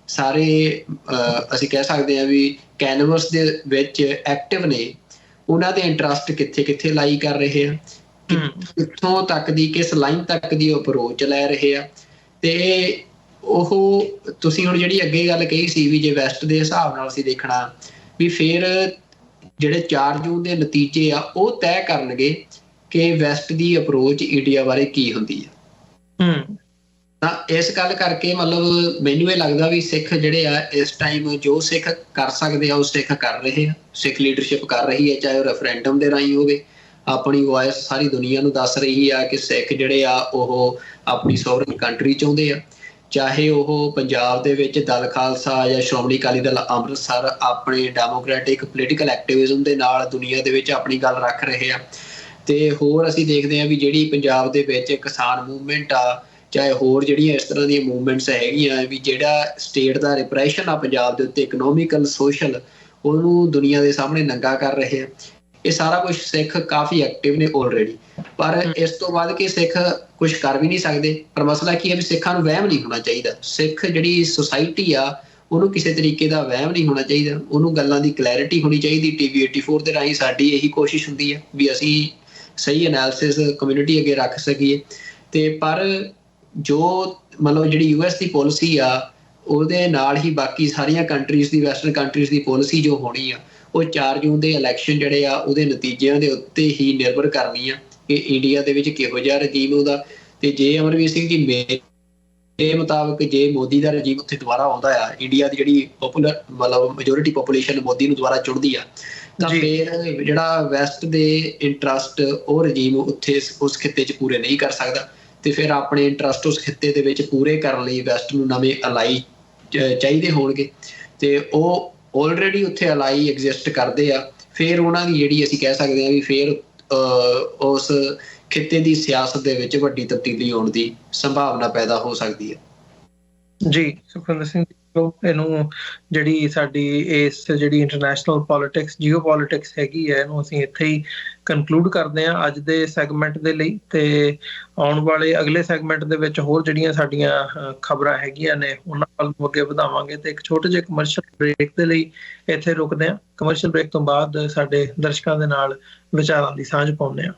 ਸਾਰੇ ਅਸੀਂ ਕਹਿ ਸਕਦੇ ਹਾਂ ਵੀ ਕੈਨਵਸ ਦੇ ਵਿੱਚ ਐਕਟਿਵ ਨੇ, ਉਹਨਾਂ ਦੇ ਇੰਟਰਸਟ ਕਿੱਥੇ ਕਿੱਥੇ ਲਾਈ ਕਰ ਰਹੇ ਆ, ਕਿੱਥੋਂ ਤੱਕ ਦੀ ਕਿਸ ਲਾਈਨ ਤੱਕ ਦੀ ਅਪਰੋਚ ਲੈ ਰਹੇ ਆ। ਤੇ ਉਹ ਤੁਸੀਂ ਹੁਣ ਜਿਹੜੀ ਅੱਗੇ ਗੱਲ ਕਹੀ ਸੀ ਵੀ ਜੇ ਵੈਸਟ ਦੇ ਹਿਸਾਬ ਨਾਲ ਅਸੀਂ ਦੇਖਣਾ ਵੀ ਫਿਰ ਜਿਹੜੇ 4 ਜੂਨ ਦੇ ਨਤੀਜੇ ਆ ਉਹ ਤੈਅ ਕਰਨਗੇ ਕਿ ਵੈਸਟ ਦੀ ਅਪਰੋਚ ਇੰਡੀਆ ਬਾਰੇ ਕੀ ਹੁੰਦੀ ਆ। ਤਾਂ ਇਸ ਗੱਲ ਕਰਕੇ ਮਤਲਬ ਮੈਨੂੰ ਇਹ ਲੱਗਦਾ ਵੀ ਸਿੱਖ ਜਿਹੜੇ ਆ ਇਸ ਟਾਈਮ ਜੋ ਸਿੱਖ ਕਰ ਸਕਦੇ ਆ ਉਹ ਸਿੱਖ ਕਰ ਰਹੇ ਆ, ਸਿੱਖ ਲੀਡਰਸ਼ਿਪ ਕਰ ਰਹੀ ਹੈ, ਚਾਹੇ ਉਹ ਰੈਫਰੈਂਡਮ ਦੇ ਰਾਹੀਂ ਹੋਵੇ, ਆਪਣੀ ਵੌਇਸ ਸਾਰੀ ਦੁਨੀਆ ਨੂੰ ਦੱਸ ਰਹੀ ਆ ਕਿ ਸਿੱਖ ਜਿਹੜੇ ਆ ਉਹ ਆਪਣੀ ਸੋਵਰਨ ਕੰਟਰੀ ਚਾਹੁੰਦੇ ਆ, ਚਾਹੇ ਉਹ ਪੰਜਾਬ ਦੇ ਵਿੱਚ ਦਲ ਖਾਲਸਾ ਜਾਂ ਸ਼੍ਰੋਮਣੀ ਅਕਾਲੀ ਦਲ ਅੰਮ੍ਰਿਤਸਰ ਆਪਣੇ ਡੈਮੋਕ੍ਰੈਟਿਕ ਪੋਲੀਟੀਕਲ ਐਕਟਿਵਿਜ਼ਮ ਦੇ ਨਾਲ ਦੁਨੀਆ ਦੇ ਵਿੱਚ ਆਪਣੀ ਗੱਲ ਰੱਖ ਰਹੇ ਆ। ਤੇ ਹੋਰ ਅਸੀਂ ਦੇਖਦੇ ਹਾਂ ਵੀ ਜਿਹੜੀ ਪੰਜਾਬ ਦੇ ਵਿੱਚ ਕਿਸਾਨ ਮੂਵਮੈਂਟ ਆ, ਚਾਹੇ ਹੋਰ ਜਿਹੜੀਆਂ ਇਸ ਤਰ੍ਹਾਂ ਦੀਆਂ ਮੂਵਮੈਂਟਸ ਹੈਗੀਆਂ ਵੀ ਜਿਹੜਾ ਸਟੇਟ ਦਾ ਰਿਪਰੈਸ਼ਨ ਆ ਪੰਜਾਬ ਦੇ ਉੱਤੇ ਇਕਨੋਮਿਕਲ ਸੋਸ਼ਲ, ਉਹਨੂੰ ਦੁਨੀਆ ਦੇ ਸਾਹਮਣੇ ਨੰਗਾ ਕਰ ਰਹੇ ਆ। ਇਹ ਸਾਰਾ ਕੁਛ ਸਿੱਖ ਕਾਫੀ ਐਕਟਿਵ ਨੇ ਆਲਰੇਡੀ, ਪਰ ਇਸ ਤੋਂ ਬਾਅਦ ਕਿ ਸਿੱਖ ਕੁਛ ਕਰ ਵੀ ਨਹੀਂ ਸਕਦੇ। ਪਰ ਮਸਲਾ ਕੀ ਹੈ ਵੀ ਸਿੱਖਾਂ ਨੂੰ ਵਹਿਮ ਨਹੀਂ ਹੋਣਾ ਚਾਹੀਦਾ। ਸਿੱਖ ਜਿਹੜੀ ਸੁਸਾਇਟੀ ਆ ਉਹਨੂੰ ਕਿਸੇ ਤਰੀਕੇ ਦਾ ਵਹਿਮ ਨਹੀਂ ਹੋਣਾ ਚਾਹੀਦਾ, ਉਹਨੂੰ ਗੱਲਾਂ ਦੀ ਕਲੈਰਿਟੀ ਹੋਣੀ ਚਾਹੀਦੀ। TV 84 ਦੇ ਰਾਹੀਂ ਸਾਡੀ ਇਹੀ ਕੋਸ਼ਿਸ਼ ਹੁੰਦੀ ਹੈ ਵੀ ਅਸੀਂ ਸਹੀ ਐਨਾਲਿਸਿਸ ਕਮਿਊਨਿਟੀ ਅੱਗੇ ਰੱਖ ਸਕੀਏ। ਤੇ ਪਰ ਜੋ ਮਤਲਬ ਜਿਹੜੀ US ਦੀ ਪੋਲਿਸੀ ਆ ਉਹਦੇ ਨਾਲ ਹੀ ਬਾਕੀ ਸਾਰੀਆਂ ਕੰਟਰੀਜ਼ ਦੀ ਵੈਸਟਰਨ ਕੰਟਰੀਜ਼ ਦੀ ਪੋਲਿਸੀ ਜੋ ਹੋਣੀ ਆ ਉਹ 4 ਜੂਨ ਦੇ ਇਲੈਕਸ਼ਨ ਜਿਹੜੇ ਆ ਉਹਦੇ ਨਤੀਜਿਆਂ ਦੇ ਉੱਤੇ ਹੀ ਨਿਰਭਰ ਕਰਨੀ ਆ ਕਿ ਇੰਡੀਆ ਦੇ ਵਿੱਚ ਕਿਹੋ ਜਿਹਾ ਰਜੀਮ ਉਹਦਾ। ਤੇ ਜੇ ਅਮਰਵੀਰ ਸਿੰਘ ਜੀ ਮੇਰੇ ਮੁਤਾਬਕ ਜੇ ਮੋਦੀ ਦਾ ਰਜੀਮ ਉੱਥੇ ਦੁਬਾਰਾ ਆਉਂਦਾ ਆ, ਇੰਡੀਆ ਦੀ ਜਿਹੜੀ ਪੋਪੂਲਰ ਮਤਲਬ ਮੈਜੋਰਿਟੀ ਪੋਪੂਲੇਸ਼ਨ ਮੋਦੀ ਨੂੰ ਦੁਬਾਰਾ ਚੁਣਦੀ ਆ, ਤਾਂ ਫਿਰ ਜਿਹੜਾ ਵੈਸਟ ਦੇ ਇੰਟਰਸਟ ਉਹ ਰਜੀਮ ਉੱਥੇ ਉਸ ਖਿੱਤੇ 'ਚ ਪੂਰੇ ਨਹੀਂ ਕਰ ਸਕਦਾ, ਤੇ ਫਿਰ ਆਪਣੇ ਇੰਟਰਸਟ ਉਸ ਖਿੱਤੇ ਦੇ ਵਿੱਚ ਪੂਰੇ ਕਰਨ ਲਈ ਵੈਸਟ ਨੂੰ ਨਵੇਂ ਅਲਾਈ ਚਾਹੀਦੇ ਹੋਣਗੇ, ਤੇ ਉਹ ਆਲਰੇਡੀ ਉੱਥੇ ਅਲਾਈ ਐਗਜ਼ਿਸਟ ਕਰਦੇ ਆ। ਫਿਰ ਉਹਨਾਂ ਦੀ ਜਿਹੜੀ ਅਸੀਂ ਕਹਿ ਸਕਦੇ ਹਾਂ ਵੀ ਫਿਰ ਉਸ ਖਿੱਤੇ ਦੀ ਸਿਆਸਤ ਦੇ ਵਿੱਚ ਵੱਡੀ ਤਬਦੀਲੀ ਆਉਣ ਦੀ ਸੰਭਾਵਨਾ ਪੈਦਾ ਹੋ ਸਕਦੀ ਹੈ। ਜੀ ਸੁਖਵਿੰਦਰ ਸਿੰਘ, ਇਹਨੂੰ ਜਿਹੜੀ ਸਾਡੀ ਇਸ ਜਿਹੜੀ ਇੰਟਰਨੈਸ਼ਨਲ ਪੋਲਿਟਿਕਸ ਜੀਓ ਪੋਲਿਟਿਕਸ ਹੈਗੀ ਹੈ, ਇਹਨੂੰ ਅਸੀਂ ਇੱਥੇ ਹੀ ਕਨਕਲੂਡ ਕਰਦੇ ਹਾਂ ਅੱਜ ਦੇ ਸੈਗਮੈਂਟ ਦੇ ਲਈ, ਤੇ ਆਉਣ ਵਾਲੇ ਅਗਲੇ ਸੈਗਮੈਂਟ ਦੇ ਵਿੱਚ ਹੋਰ ਜਿਹੜੀਆਂ ਸਾਡੀਆਂ ਖਬਰਾਂ ਹੈਗੀਆਂ ਨੇ ਉਹਨਾਂ ਵੱਲ ਅੱਗੇ ਵਧਾਵਾਂਗੇ। ਤੇ ਇੱਕ ਛੋਟੇ ਜਿਹੇ ਕਮਰਸ਼ੀਅਲ ਬ੍ਰੇਕ ਦੇ ਲਈ ਇੱਥੇ ਰੁਕਦੇ ਹਾਂ। ਕਮਰਸ਼ੀਅਲ ਬ੍ਰੇਕ ਤੋਂ ਬਾਅਦ ਸਾਡੇ ਦਰਸ਼ਕਾਂ ਦੇ ਨਾਲ ਵਿਚਾਰਾਂ ਦੀ ਸਾਂਝ ਪਾਉਂਦੇ ਹਾਂ।